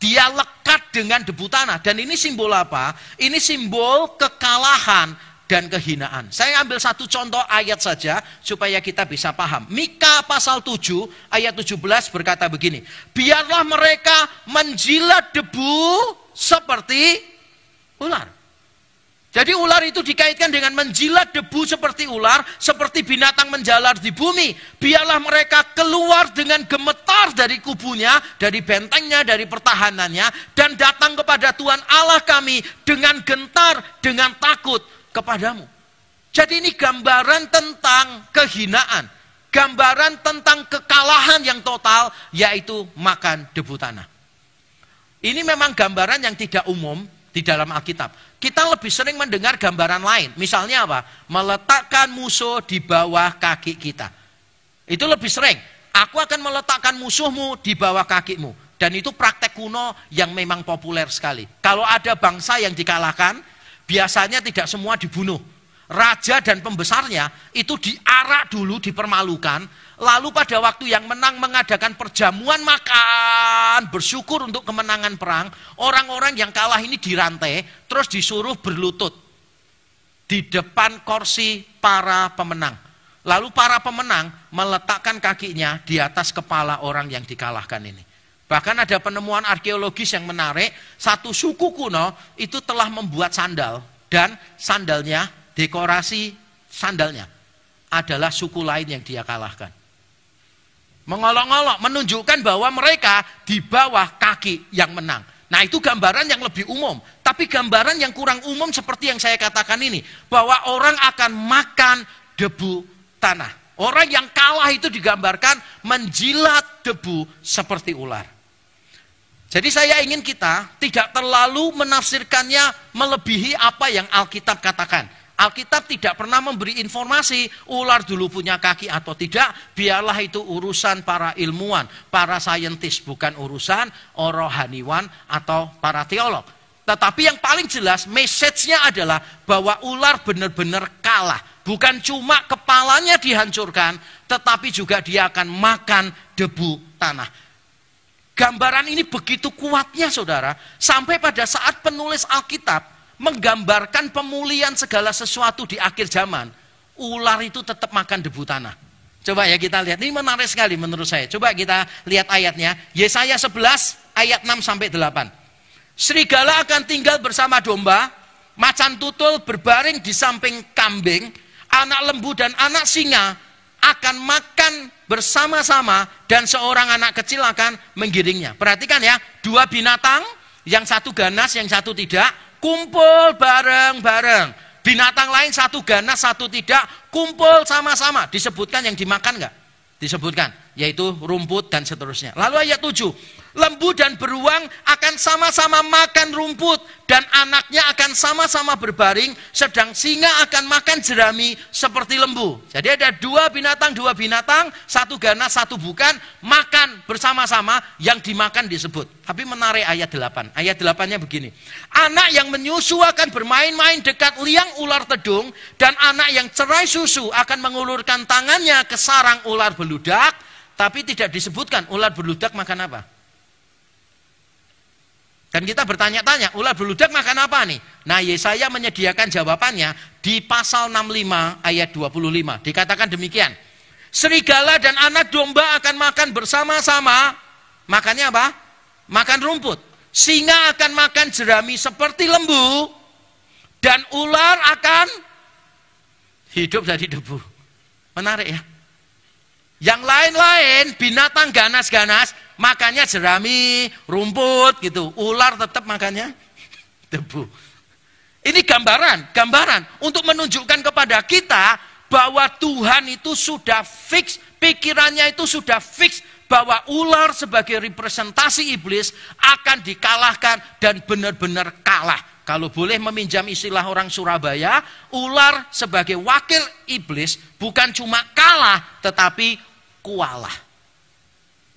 Dia lekat dengan debu tanah. Dan ini simbol apa? Ini simbol kekalahan dan kehinaan. Saya ambil satu contoh ayat saja supaya kita bisa paham. Mika pasal 7 ayat 17 berkata begini, biarlah mereka menjilat debu seperti ular. Jadi ular itu dikaitkan dengan menjilat debu seperti ular, seperti binatang menjalar di bumi. Biarlah mereka keluar dengan gemetar dari kubunya, dari bentengnya, dari pertahanannya, dan datang kepada Tuhan Allah kami dengan gentar, dengan takut kepadamu. Jadi ini gambaran tentang kehinaan, gambaran tentang kekalahan yang total, yaitu makan debu tanah. Ini memang gambaran yang tidak umum di dalam Alkitab. Kita lebih sering mendengar gambaran lain. Misalnya apa? Meletakkan musuh di bawah kaki kita. Itu lebih sering. Aku akan meletakkan musuhmu di bawah kakimu. Dan itu praktek kuno yang memang populer sekali. Kalau ada bangsa yang dikalahkan, biasanya tidak semua dibunuh. Raja dan pembesarnya itu diarak dulu, dipermalukan. Lalu pada waktu yang menang mengadakan perjamuan makan, bersyukur untuk kemenangan perang. Orang-orang yang kalah ini dirantai, terus disuruh berlutut di depan kursi para pemenang. Lalu para pemenang meletakkan kakinya di atas kepala orang yang dikalahkan ini. Bahkan ada penemuan arkeologis yang menarik, satu suku kuno itu telah membuat sandal, dan sandalnya, dekorasi sandalnya adalah suku lain yang dia kalahkan. Mengolok-olok menunjukkan bahwa mereka di bawah kaki yang menang. Nah, itu gambaran yang lebih umum. Tapi gambaran yang kurang umum seperti yang saya katakan ini, bahwa orang akan makan debu tanah. Orang yang kalah itu digambarkan menjilat debu seperti ular. Jadi saya ingin kita tidak terlalu menafsirkannya melebihi apa yang Alkitab katakan. Alkitab tidak pernah memberi informasi ular dulu punya kaki atau tidak. Biarlah itu urusan para ilmuwan, para saintis, bukan urusan rohaniwan atau para teolog. Tetapi yang paling jelas message-nya adalah bahwa ular benar-benar kalah. Bukan cuma kepalanya dihancurkan, tetapi juga dia akan makan debu tanah. Gambaran ini begitu kuatnya saudara, sampai pada saat penulis Alkitab menggambarkan pemulihan segala sesuatu di akhir zaman, ular itu tetap makan debu tanah. Coba ya kita lihat, ini menarik sekali menurut saya. Coba kita lihat ayatnya, Yesaya 11 ayat 6-8. Serigala akan tinggal bersama domba, macan tutul berbaring di samping kambing, anak lembu dan anak singa akan makan bersama-sama dan seorang anak kecil akan menggiringnya. Perhatikan ya, dua binatang, yang satu ganas, yang satu tidak, kumpul bareng-bareng. Binatang lain satu ganas, satu tidak, kumpul sama-sama. Disebutkan yang dimakan enggak? Disebutkan, yaitu rumput dan seterusnya. Lalu ayat 7, lembu dan beruang akan sama-sama makan rumput dan anaknya akan sama-sama berbaring, sedang singa akan makan jerami seperti lembu. Jadi ada dua binatang, satu ganas, satu bukan, makan bersama-sama, yang dimakan disebut. Tapi menarik ayat 8. Ayat 8-nya begini. Anak yang menyusu akan bermain-main dekat liang ular tedung, dan anak yang cerai susu akan mengulurkan tangannya ke sarang ular beludak. Tapi tidak disebutkan ular beludak makan apa. Dan kita bertanya-tanya, ular beludak makan apa nih? Nah, Yesaya menyediakan jawabannya di pasal 65 ayat 25. Dikatakan demikian. Serigala dan anak domba akan makan bersama-sama. Makannya apa? Makan rumput. Singa akan makan jerami seperti lembu. Dan ular akan hidup dari debu. Menarik ya? Yang lain-lain, binatang ganas-ganas, makannya jerami, rumput gitu. Ular tetap makannya debu. Ini gambaran untuk menunjukkan kepada kita bahwa Tuhan itu sudah fix, pikirannya itu sudah fix bahwa ular sebagai representasi iblis akan dikalahkan dan benar-benar kalah. Kalau boleh meminjam istilah orang Surabaya, ular sebagai wakil iblis bukan cuma kalah tetapi kualah.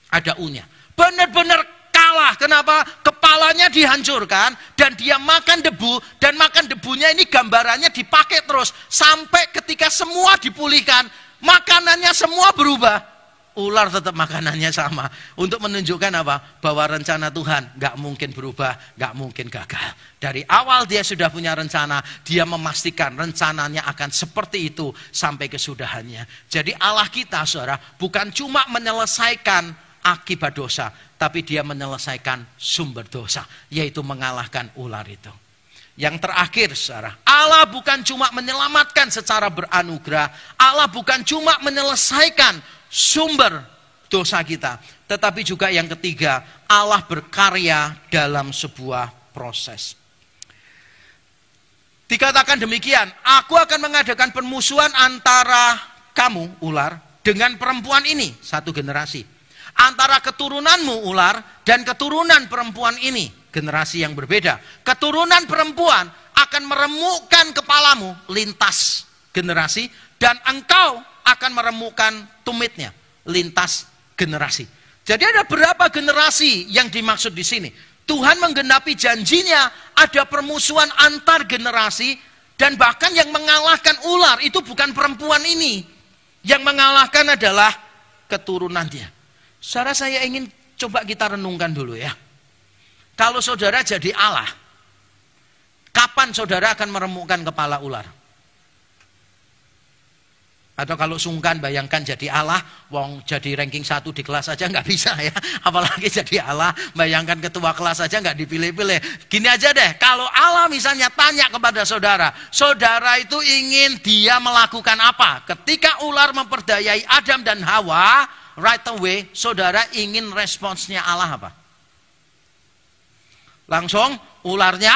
Ada U-nya. Benar-benar kalah. Kenapa? Kepalanya dihancurkan dan dia makan debu, dan makan debunya ini gambarannya dipakai terus sampai ketika semua dipulihkan, makanannya semua berubah. Ular tetap makanannya sama. Untuk menunjukkan apa? Bahwa rencana Tuhan gak mungkin berubah, gak mungkin gagal. Dari awal dia sudah punya rencana, dia memastikan rencananya akan seperti itu sampai kesudahannya. Jadi Allah kita, saudara, bukan cuma menyelesaikan akibat dosa, tapi dia menyelesaikan sumber dosa, yaitu mengalahkan ular itu. Yang terakhir, saudara, Allah bukan cuma menyelamatkan secara beranugerah, Allah bukan cuma menyelesaikan sumber dosa kita, tetapi juga yang ketiga, Allah berkarya dalam sebuah proses. Dikatakan demikian, aku akan mengadakan permusuhan antara kamu, ular, dengan perempuan ini, satu generasi. Antara keturunanmu, ular, dan keturunan perempuan ini, generasi yang berbeda. Keturunan perempuan akan meremukkan kepalamu lintas generasi, dan engkau akan meremukkan tumitnya lintas generasi. Jadi ada berapa generasi yang dimaksud di sini? Tuhan menggenapi janjinya, ada permusuhan antar generasi, dan bahkan yang mengalahkan ular itu bukan perempuan ini. Yang mengalahkan adalah keturunannya. Saudara, saya ingin coba kita renungkan dulu ya. Kalau saudara jadi Allah, kapan saudara akan meremukkan kepala ular? Atau kalau sungkan bayangkan jadi Allah, wong jadi ranking 1 di kelas aja nggak bisa ya. Apalagi jadi Allah, bayangkan ketua kelas aja nggak dipilih-pilih. Gini aja deh, kalau Allah misalnya tanya kepada saudara, saudara itu ingin dia melakukan apa? Ketika ular memperdayai Adam dan Hawa, right away saudara ingin responsnya Allah apa? Langsung ularnya,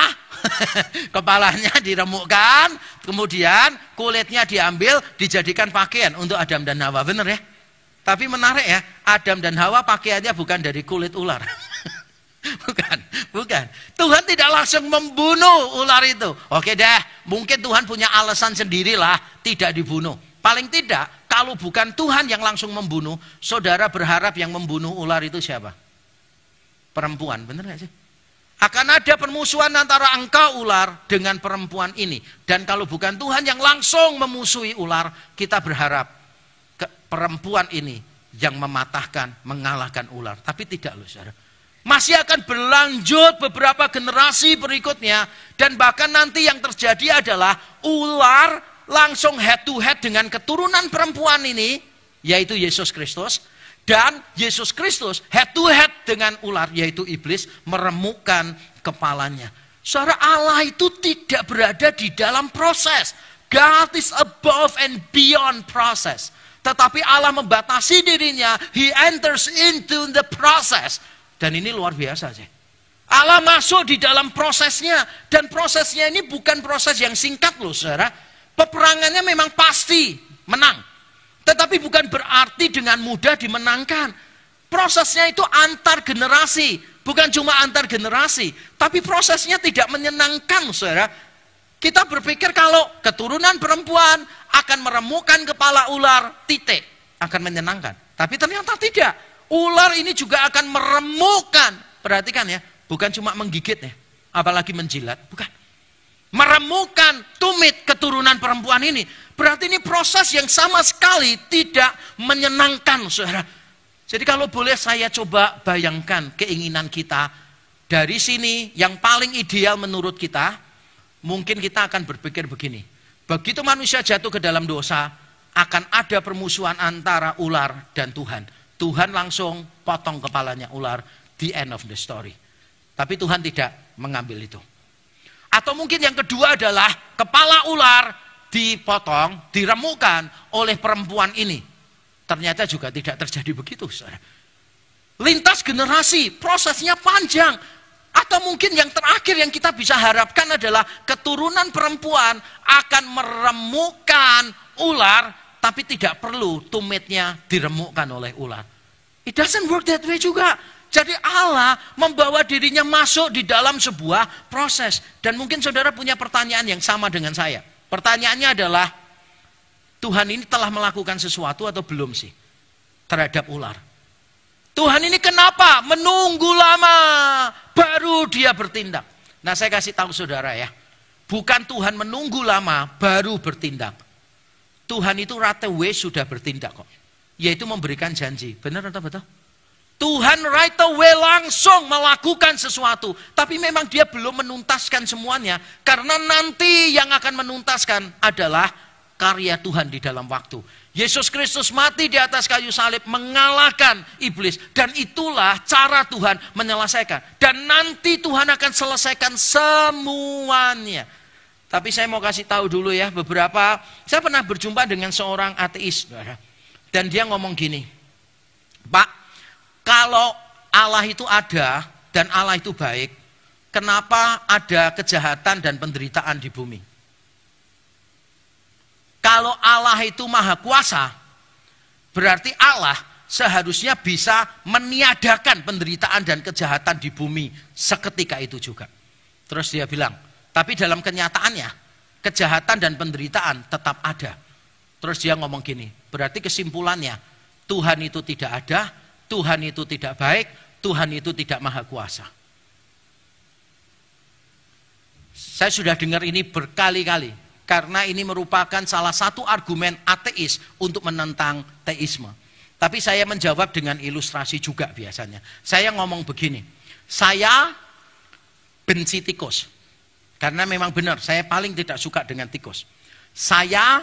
kepalanya diremukkan, kemudian kulitnya diambil, dijadikan pakaian untuk Adam dan Hawa. Benar ya? Tapi menarik ya, Adam dan Hawa pakaiannya bukan dari kulit ular. Bukan. Tuhan tidak langsung membunuh ular itu. Oke deh, mungkin Tuhan punya alasan sendirilah tidak dibunuh. Paling tidak, kalau bukan Tuhan yang langsung membunuh, saudara berharap yang membunuh ular itu siapa? Perempuan, benar gak sih? Akan ada permusuhan antara engkau ular dengan perempuan ini. Dan kalau bukan Tuhan yang langsung memusuhi ular, kita berharap perempuan ini yang mematahkan, mengalahkan ular. Tapi tidak loh saudara. Masih akan berlanjut beberapa generasi berikutnya. Dan bahkan nanti yang terjadi adalah ular langsung head to head dengan keturunan perempuan ini, yaitu Yesus Kristus. Dan Yesus Kristus head to head dengan ular, yaitu iblis, meremukkan kepalanya. Saudara, Allah itu tidak berada di dalam proses. God is above and beyond process. Tetapi Allah membatasi dirinya, He enters into the process. Dan ini luar biasa sih. Allah masuk di dalam prosesnya. Dan prosesnya ini bukan proses yang singkat loh saudara. Peperangannya memang pasti menang. Tetapi bukan berarti dengan mudah dimenangkan. Prosesnya itu antar generasi. Bukan cuma antar generasi. Tapi prosesnya tidak menyenangkan, saudara. Kita berpikir kalau keturunan perempuan akan meremukkan kepala ular, titik. Akan menyenangkan. Tapi ternyata tidak. Ular ini juga akan meremukkan. Perhatikan ya. Bukan cuma menggigit ya. Apalagi menjilat. Bukan. Meremukkan tumit keturunan perempuan ini. Berarti ini proses yang sama sekali tidak menyenangkan, saudara. Jadi kalau boleh saya coba bayangkan keinginan kita. Dari sini yang paling ideal menurut kita, mungkin kita akan berpikir begini. Begitu manusia jatuh ke dalam dosa, akan ada permusuhan antara ular dan Tuhan. Tuhan langsung potong kepalanya ular, the end of the story. Tapi Tuhan tidak mengambil itu. Atau mungkin yang kedua adalah kepala ular dipotong, diremukkan oleh perempuan ini. Ternyata juga tidak terjadi begitu, saudara. Lintas generasi, prosesnya panjang. Atau mungkin yang terakhir yang kita bisa harapkan adalah keturunan perempuan akan meremukkan ular, tapi tidak perlu tumitnya diremukkan oleh ular. It doesn't work that way juga. Jadi Allah membawa dirinya masuk di dalam sebuah proses. Dan mungkin saudara punya pertanyaan yang sama dengan saya. Pertanyaannya adalah, Tuhan ini telah melakukan sesuatu atau belum sih terhadap ular? Tuhan ini kenapa menunggu lama baru dia bertindak? Nah saya kasih tahu saudara ya. Bukan Tuhan menunggu lama baru bertindak. Tuhan itu right away sudah bertindak kok. Yaitu memberikan janji. Benar atau betul? Tuhan right away langsung melakukan sesuatu. Tapi memang dia belum menuntaskan semuanya. Karena nanti yang akan menuntaskan adalah karya Tuhan di dalam waktu. Yesus Kristus mati di atas kayu salib mengalahkan iblis. Dan itulah cara Tuhan menyelesaikan. Dan nanti Tuhan akan selesaikan semuanya. Tapi saya mau kasih tahu dulu ya beberapa. Saya pernah berjumpa dengan seorang ateis. Dan dia ngomong gini. Pak, kalau Allah itu ada dan Allah itu baik, kenapa ada kejahatan dan penderitaan di bumi? Kalau Allah itu maha kuasa, berarti Allah seharusnya bisa meniadakan penderitaan dan kejahatan di bumi seketika itu juga. Terus dia bilang, tapi dalam kenyataannya, kejahatan dan penderitaan tetap ada. Terus dia ngomong gini, berarti kesimpulannya, Tuhan itu tidak ada, Tuhan itu tidak baik, Tuhan itu tidak maha kuasa. Saya sudah dengar ini berkali-kali. Karena ini merupakan salah satu argumen ateis untuk menentang teisme. Tapi saya menjawab dengan ilustrasi juga biasanya. Saya ngomong begini, saya benci tikus. Karena memang benar, saya paling tidak suka dengan tikus. Saya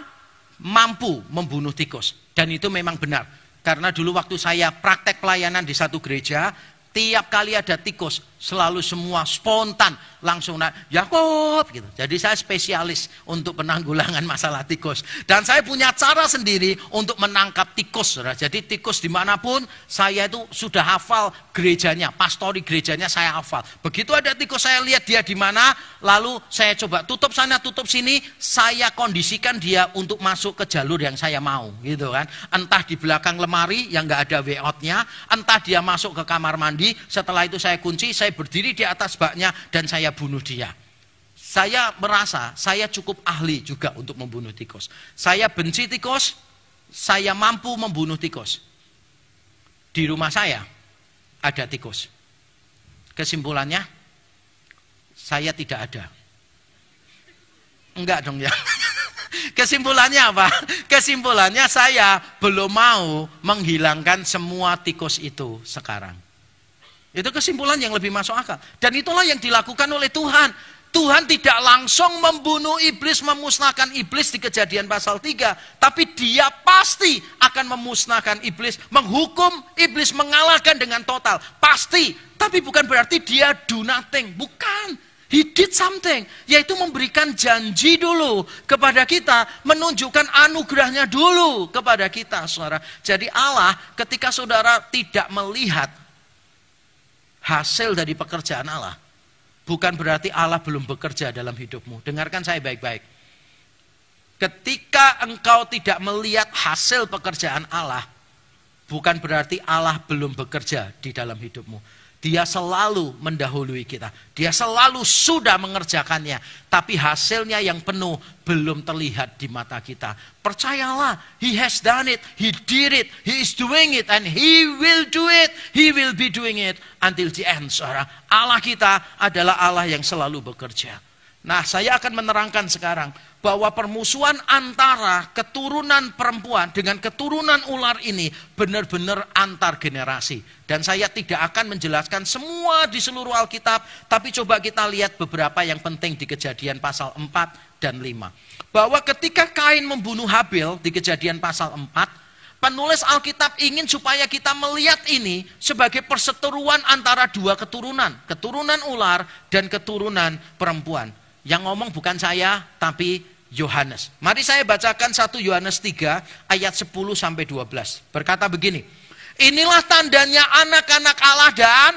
mampu membunuh tikus. Dan itu memang benar. Karena dulu waktu saya praktek pelayanan di satu gereja, tiap kali ada tikus, selalu semua spontan langsung Yakob gitu. Jadi saya spesialis untuk penanggulangan masalah tikus. Dan saya punya cara sendiri untuk menangkap tikus. Saudara. Jadi tikus dimanapun, saya itu sudah hafal gerejanya, pastori gerejanya saya hafal. Begitu ada tikus, saya lihat dia di mana, lalu saya coba tutup sana, tutup sini, saya kondisikan dia untuk masuk ke jalur yang saya mau, gitu kan. Entah di belakang lemari yang nggak ada way out-nya, entah dia masuk ke kamar mandi. Setelah itu saya kunci, saya berdiri di atas baknya dan saya bunuh dia. Saya merasa saya cukup ahli juga untuk membunuh tikus. Saya benci tikus, saya mampu membunuh tikus. Di rumah saya ada tikus. Kesimpulannya, saya tidak ada. Enggak dong ya. Kesimpulannya apa? Kesimpulannya saya belum mau menghilangkan semua tikus itu sekarang. Itu kesimpulan yang lebih masuk akal. Dan itulah yang dilakukan oleh Tuhan. Tuhan tidak langsung membunuh iblis, memusnahkan iblis di Kejadian pasal 3. Tapi dia pasti akan memusnahkan iblis, menghukum iblis, mengalahkan dengan total. Pasti. Tapi bukan berarti dia do nothing. Bukan. He did something. Yaitu memberikan janji dulu kepada kita. Menunjukkan anugerahnya dulu kepada kita, saudara. Jadi Allah ketika saudara tidak melihat hasil dari pekerjaan Allah, bukan berarti Allah belum bekerja dalam hidupmu. Dengarkan saya baik-baik. Ketika engkau tidak melihat hasil pekerjaan Allah, bukan berarti Allah belum bekerja di dalam hidupmu. Dia selalu mendahului kita. Dia selalu sudah mengerjakannya. Tapi hasilnya yang penuh belum terlihat di mata kita. Percayalah, He has done it. He did it. He is doing it. And He will do it. He will be doing it until the end. Saudara, Allah kita adalah Allah yang selalu bekerja. Nah, saya akan menerangkan sekarang bahwa permusuhan antara keturunan perempuan dengan keturunan ular ini benar-benar antar generasi. Dan saya tidak akan menjelaskan semua di seluruh Alkitab, tapi coba kita lihat beberapa yang penting di Kejadian pasal 4 dan 5. Bahwa ketika Kain membunuh Habil di Kejadian pasal 4, penulis Alkitab ingin supaya kita melihat ini sebagai perseteruan antara dua keturunan. Keturunan ular dan keturunan perempuan. Yang ngomong bukan saya, tapi Yohanes. Mari saya bacakan 1 Yohanes 3 ayat 10-12. Berkata begini, inilah tandanya anak-anak Allah dan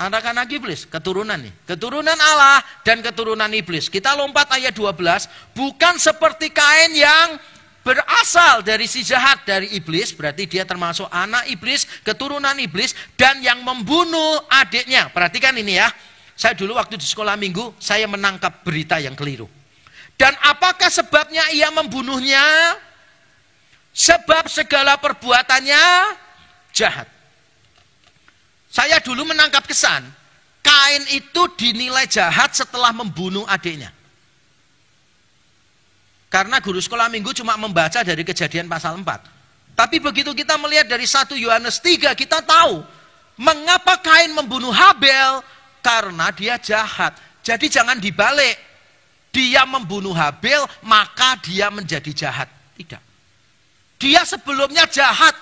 anak-anak iblis. Keturunan nih. Keturunan Allah dan keturunan iblis. Kita lompat ayat 12. Bukan seperti Kain yang berasal dari si jahat, dari iblis. Berarti dia termasuk anak iblis, keturunan iblis. Dan yang membunuh adiknya. Perhatikan ini ya. Saya dulu waktu di sekolah minggu, saya menangkap berita yang keliru. Dan apakah sebabnya ia membunuhnya? Sebab segala perbuatannya jahat. Saya dulu menangkap kesan, Kain itu dinilai jahat setelah membunuh adiknya. Karena guru sekolah minggu cuma membaca dari Kejadian pasal 4. Tapi begitu kita melihat dari 1 Yohanes 3, kita tahu mengapa Kain membunuh Habel. Karena dia jahat. Jadi jangan dibalik. Dia membunuh Habil, maka dia menjadi jahat. Tidak. Dia sebelumnya jahat.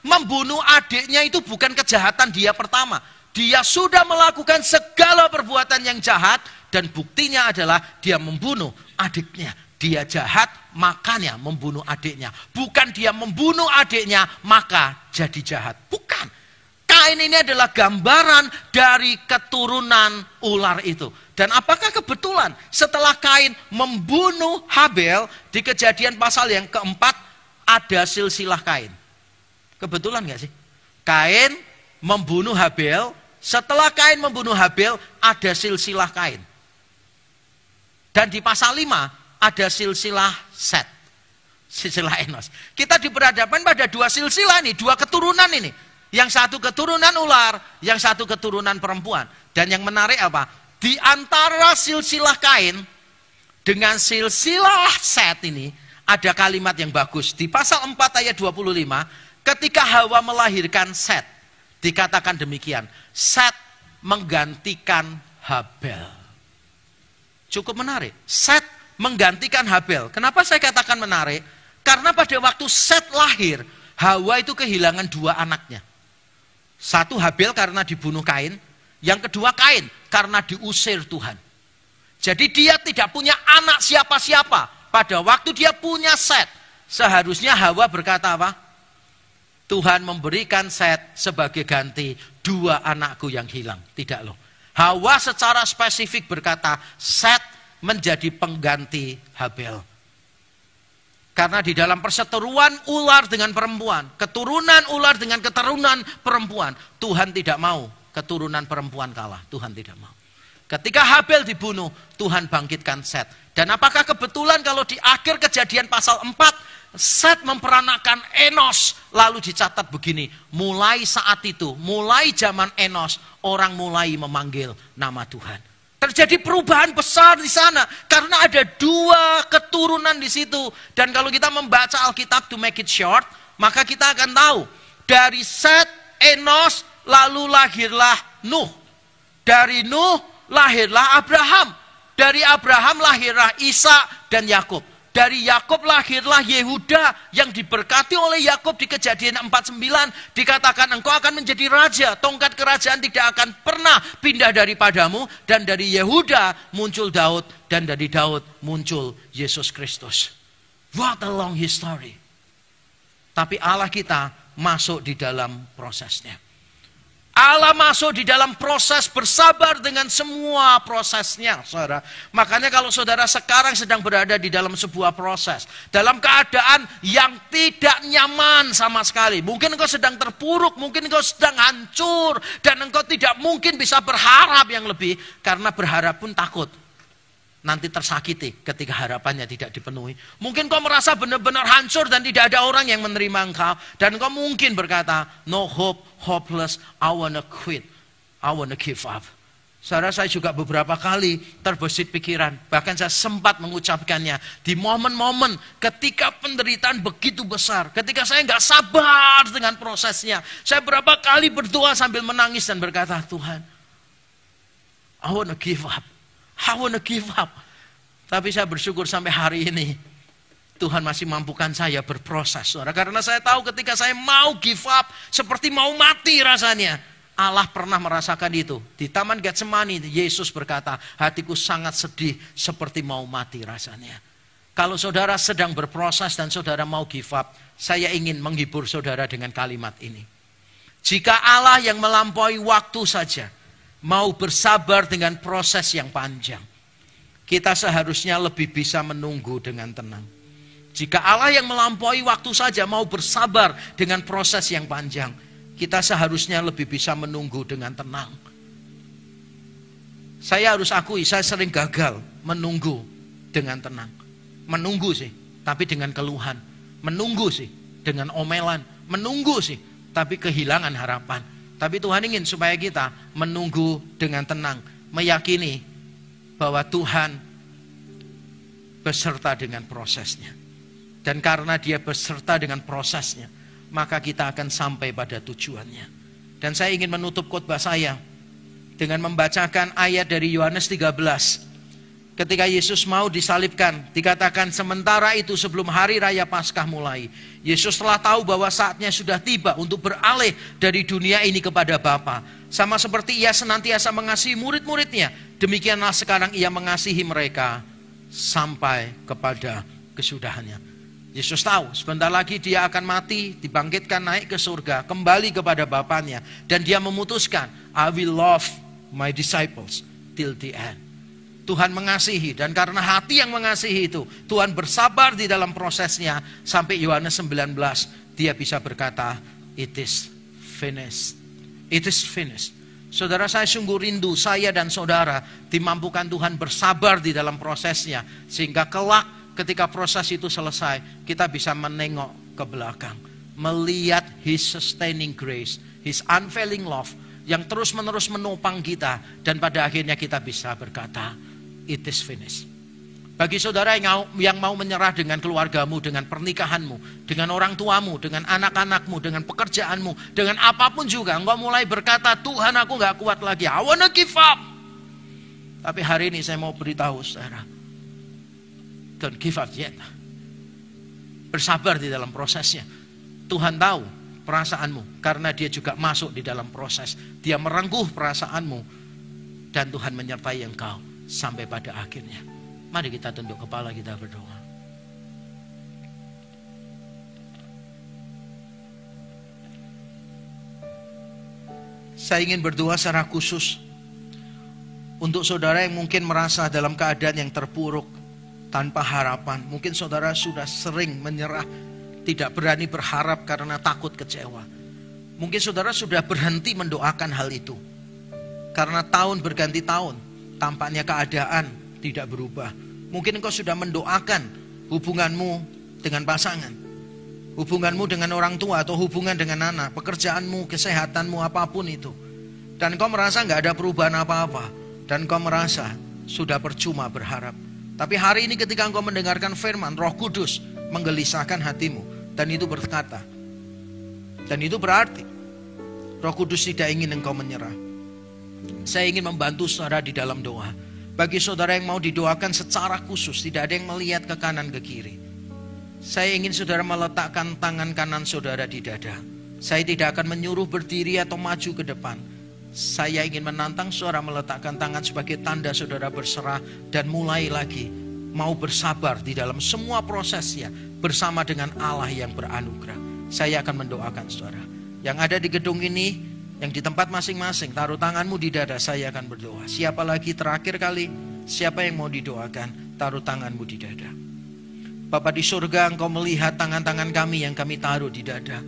Membunuh adiknya itu bukan kejahatan dia pertama. Dia sudah melakukan segala perbuatan yang jahat. Dan buktinya adalah dia membunuh adiknya. Dia jahat, makanya membunuh adiknya. Bukan dia membunuh adiknya, maka jadi jahat. Bukan. Kain ini adalah gambaran dari keturunan ular itu. Dan apakah kebetulan setelah Kain membunuh Habel di Kejadian pasal yang keempat ada silsilah Kain? Kebetulan gak sih? Kain membunuh Habel, setelah Kain membunuh Habel ada silsilah Kain. Dan di pasal 5 ada silsilah Set, silsilah Enos. Kita diperhadapkan pada dua silsilah ini, dua keturunan ini. Yang satu keturunan ular, yang satu keturunan perempuan. Dan yang menarik apa? Di antara silsilah Kain dengan silsilah Set ini ada kalimat yang bagus. Di pasal 4 ayat 25, ketika Hawa melahirkan Set, dikatakan demikian. Set menggantikan Habel. Cukup menarik. Set menggantikan Habel. Kenapa saya katakan menarik? Karena pada waktu Set lahir, Hawa itu kehilangan 2 anaknya. Satu Habel karena dibunuh Kain, yang kedua Kain karena diusir Tuhan. Jadi dia tidak punya anak siapa-siapa. Pada waktu dia punya Set, seharusnya Hawa berkata apa? Tuhan memberikan Set sebagai ganti 2 anakku yang hilang. Tidak loh. Hawa secara spesifik berkata, Set menjadi pengganti Habel. Karena di dalam perseteruan ular dengan perempuan, keturunan ular dengan keturunan perempuan, Tuhan tidak mau keturunan perempuan kalah. Tuhan tidak mau. Ketika Habel dibunuh, Tuhan bangkitkan Set. Dan apakah kebetulan kalau di akhir Kejadian pasal 4, Set memperanakan Enos, lalu dicatat begini, mulai saat itu, mulai zaman Enos, orang mulai memanggil nama Tuhan. Terjadi perubahan besar di sana karena ada 2 keturunan di situ. Dan kalau kita membaca Alkitab to make it short, maka kita akan tahu dari Set, Enos, lalu lahirlah Nuh. Dari Nuh lahirlah Abraham. Dari Abraham lahirlah Ishak dan Yakub. Dari Yakub lahirlah Yehuda yang diberkati oleh Yakub di Kejadian 49. Dikatakan engkau akan menjadi raja. Tongkat kerajaan tidak akan pernah pindah daripadamu. Dan dari Yehuda muncul Daud. Dan dari Daud muncul Yesus Kristus. What a long history. Tapi Allah kita masuk di dalam prosesnya. Allah masuk di dalam proses bersabar dengan semua prosesnya, saudara. Makanya kalau saudara sekarang sedang berada di dalam sebuah proses, dalam keadaan yang tidak nyaman sama sekali. Mungkin engkau sedang terpuruk, mungkin engkau sedang hancur, dan engkau tidak mungkin bisa berharap yang lebih, karena berharap pun takut. Nanti tersakiti ketika harapannya tidak dipenuhi. Mungkin kau merasa benar-benar hancur dan tidak ada orang yang menerima engkau. Dan kau mungkin berkata, no hope, hopeless, I wanna quit, I wanna give up. Saudara, saya juga beberapa kali terbesit pikiran. Bahkan saya sempat mengucapkannya di momen-momen ketika penderitaan begitu besar. Ketika saya nggak sabar dengan prosesnya. Saya berapa kali berdoa sambil menangis dan berkata, Tuhan, I wanna give up. I wanna give up. Tapi saya bersyukur sampai hari ini Tuhan masih mampukan saya berproses, saudara. Karena saya tahu ketika saya mau give up, seperti mau mati rasanya. Allah pernah merasakan itu. Di Taman Getsemani, Yesus berkata, hatiku sangat sedih seperti mau mati rasanya. Kalau saudara sedang berproses dan saudara mau give up, saya ingin menghibur saudara dengan kalimat ini. Jika Allah yang melampaui waktu saja mau bersabar dengan proses yang panjang, kita seharusnya lebih bisa menunggu dengan tenang. Jika Allah yang melampaui waktu saja mau bersabar dengan proses yang panjang, kita seharusnya lebih bisa menunggu dengan tenang. Saya harus akui, saya sering gagal menunggu dengan tenang. Menunggu sih, tapi dengan keluhan. Menunggu sih, dengan omelan. Menunggu sih, tapi kehilangan harapan. Tapi Tuhan ingin supaya kita menunggu dengan tenang. Meyakini bahwa Tuhan beserta dengan prosesnya. Dan karena dia beserta dengan prosesnya, maka kita akan sampai pada tujuannya. Dan saya ingin menutup khotbah saya dengan membacakan ayat dari Yohanes 13. Ketika Yesus mau disalibkan, dikatakan sementara itu sebelum hari raya Paskah mulai, Yesus telah tahu bahwa saatnya sudah tiba untuk beralih dari dunia ini kepada Bapa. Sama seperti ia senantiasa mengasihi murid-muridnya, demikianlah sekarang ia mengasihi mereka sampai kepada kesudahannya. Yesus tahu sebentar lagi dia akan mati, dibangkitkan naik ke surga, kembali kepada Bapanya. Dan dia memutuskan, I will love my disciples till the end. Tuhan mengasihi, dan karena hati yang mengasihi itu, Tuhan bersabar di dalam prosesnya. Sampai Yohanes 19, dia bisa berkata, it is finished. It is finished. Saudara, saya sungguh rindu saya dan saudara dimampukan Tuhan bersabar di dalam prosesnya. Sehingga kelak ketika proses itu selesai, kita bisa menengok ke belakang. Melihat His sustaining grace, His unfailing love, yang terus-menerus menopang kita. Dan pada akhirnya kita bisa berkata, it is finished. Bagi saudara yang mau menyerah dengan keluargamu, dengan pernikahanmu, dengan orang tuamu, dengan anak-anakmu, dengan pekerjaanmu, dengan apapun juga, engkau mulai berkata, Tuhan aku gak kuat lagi, I wanna give up. Tapi hari ini saya mau beritahu saudara, don't give up yet. bersabar di dalam prosesnya. Tuhan tahu perasaanmu karena dia juga masuk di dalam proses. Dia merengkuh perasaanmu dan Tuhan menyertai engkau sampai pada akhirnya. Mari kita tunduk kepala, kita berdoa. Saya ingin berdoa secara khusus untuk saudara yang mungkin merasa dalam keadaan yang terpuruk, tanpa harapan. Mungkin saudara sudah sering menyerah, tidak berani berharap karena takut kecewa. Mungkin saudara sudah berhenti mendoakan hal itu. Karena tahun berganti tahun, tampaknya keadaan tidak berubah. Mungkin engkau sudah mendoakan hubunganmu dengan pasangan, hubunganmu dengan orang tua atau hubungan dengan anak, pekerjaanmu, kesehatanmu, apapun itu. Dan kau merasa gak ada perubahan apa-apa. Dan kau merasa sudah percuma berharap. Tapi hari ini ketika engkau mendengarkan firman, Roh Kudus menggelisahkan hatimu. Dan itu berkata, dan itu berarti Roh Kudus tidak ingin engkau menyerah. Saya ingin membantu saudara di dalam doa. Bagi saudara yang mau didoakan secara khusus, tidak ada yang melihat ke kanan ke kiri. Saya ingin saudara meletakkan tangan kanan saudara di dada. Saya tidak akan menyuruh berdiri atau maju ke depan. Saya ingin menantang saudara meletakkan tangan sebagai tanda saudara berserah dan mulai lagi mau bersabar di dalam semua prosesnya bersama dengan Allah yang beranugerah. Saya akan mendoakan saudara. Yang ada di gedung ini, yang di tempat masing-masing, taruh tanganmu di dada, saya akan berdoa. Siapa lagi terakhir kali, siapa yang mau didoakan, taruh tanganmu di dada. Bapa di surga, Engkau melihat tangan-tangan kami yang kami taruh di dada.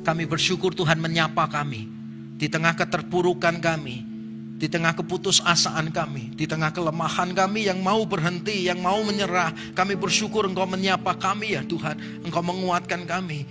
Kami bersyukur Tuhan menyapa kami. Di tengah keterpurukan kami, di tengah keputusasaan kami, di tengah kelemahan kami yang mau berhenti, yang mau menyerah, kami bersyukur Engkau menyapa kami ya Tuhan. Engkau menguatkan kami.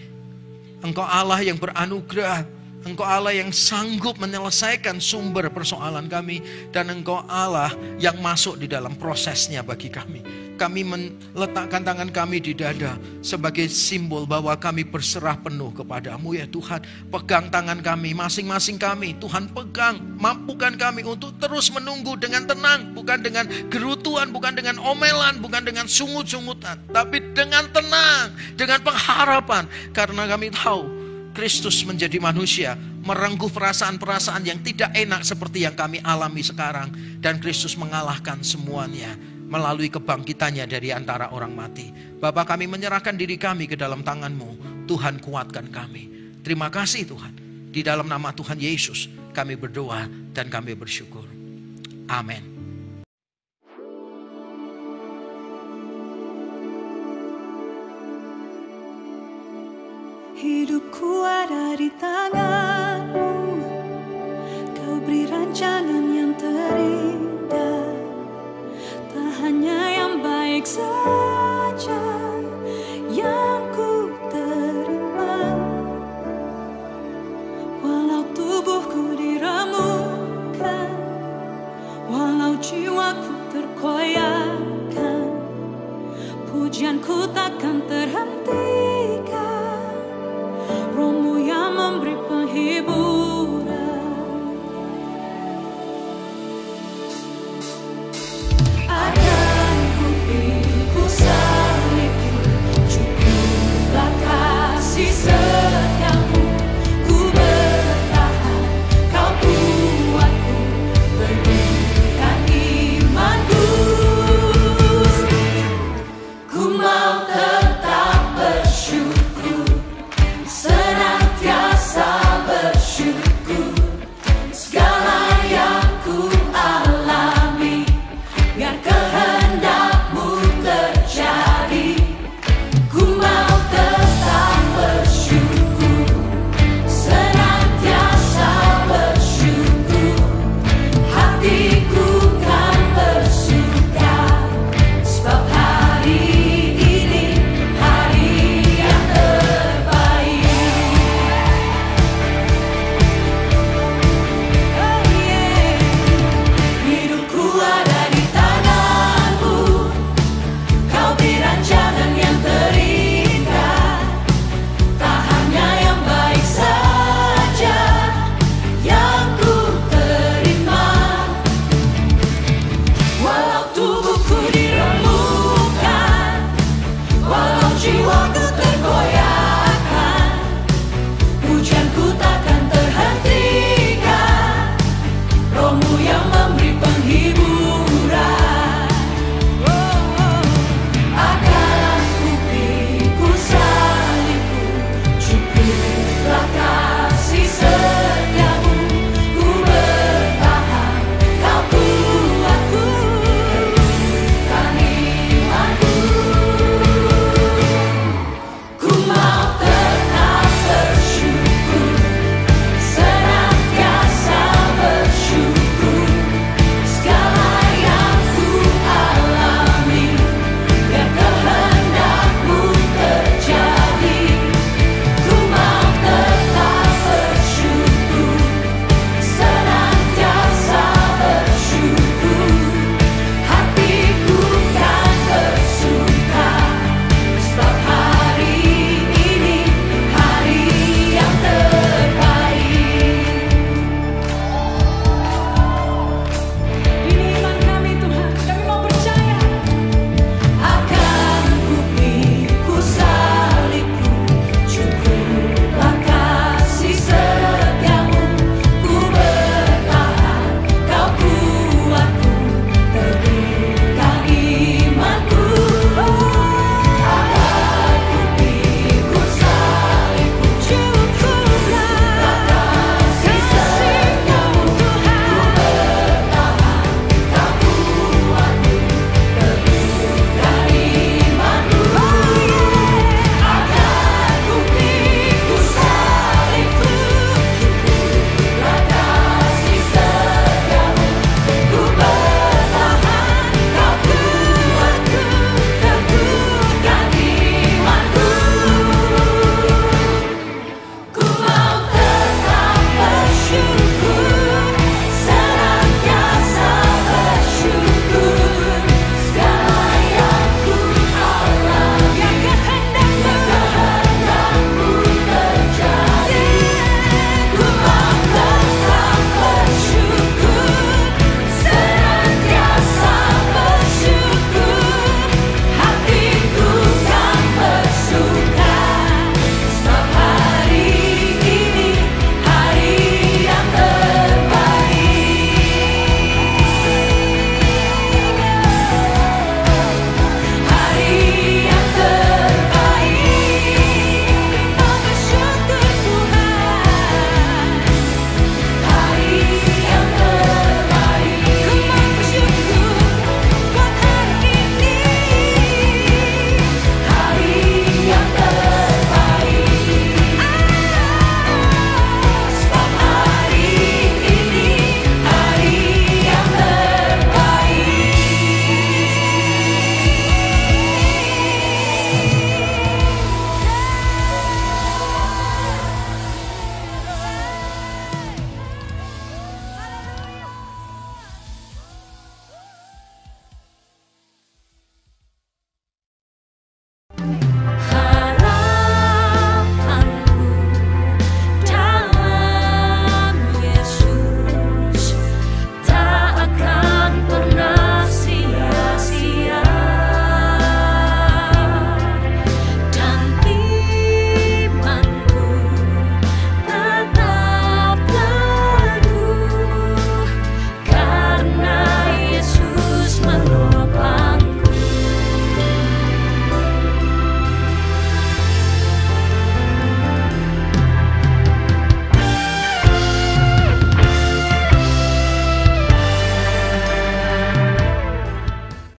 Engkau Allah yang beranugerah. Engkau Allah yang sanggup menyelesaikan sumber persoalan kami. Dan Engkau Allah yang masuk di dalam prosesnya bagi kami. Kami meletakkan tangan kami di dada sebagai simbol bahwa kami berserah penuh kepadamu ya Tuhan. Pegang tangan kami, masing-masing kami. Tuhan pegang, mampukan kami untuk terus menunggu dengan tenang. Bukan dengan gerutuan, bukan dengan omelan, bukan dengan sungut-sungutan. Tapi dengan tenang, dengan pengharapan. Karena kami tahu Kristus menjadi manusia, merengkuh perasaan-perasaan yang tidak enak seperti yang kami alami sekarang. Dan Kristus mengalahkan semuanya melalui kebangkitannya dari antara orang mati. Bapa, kami menyerahkan diri kami ke dalam tangan-Mu. Tuhan, kuatkan kami. Terima kasih Tuhan. Di dalam nama Tuhan Yesus kami berdoa dan kami bersyukur. Amin. Hidupku ada di tangan-Mu. Kau beri rancangan yang terindah. Tak hanya yang baik saja yang ku terima. Walau tubuhku diremukkan, walau jiwaku terkoyakkan, pujianku takkan terhenti.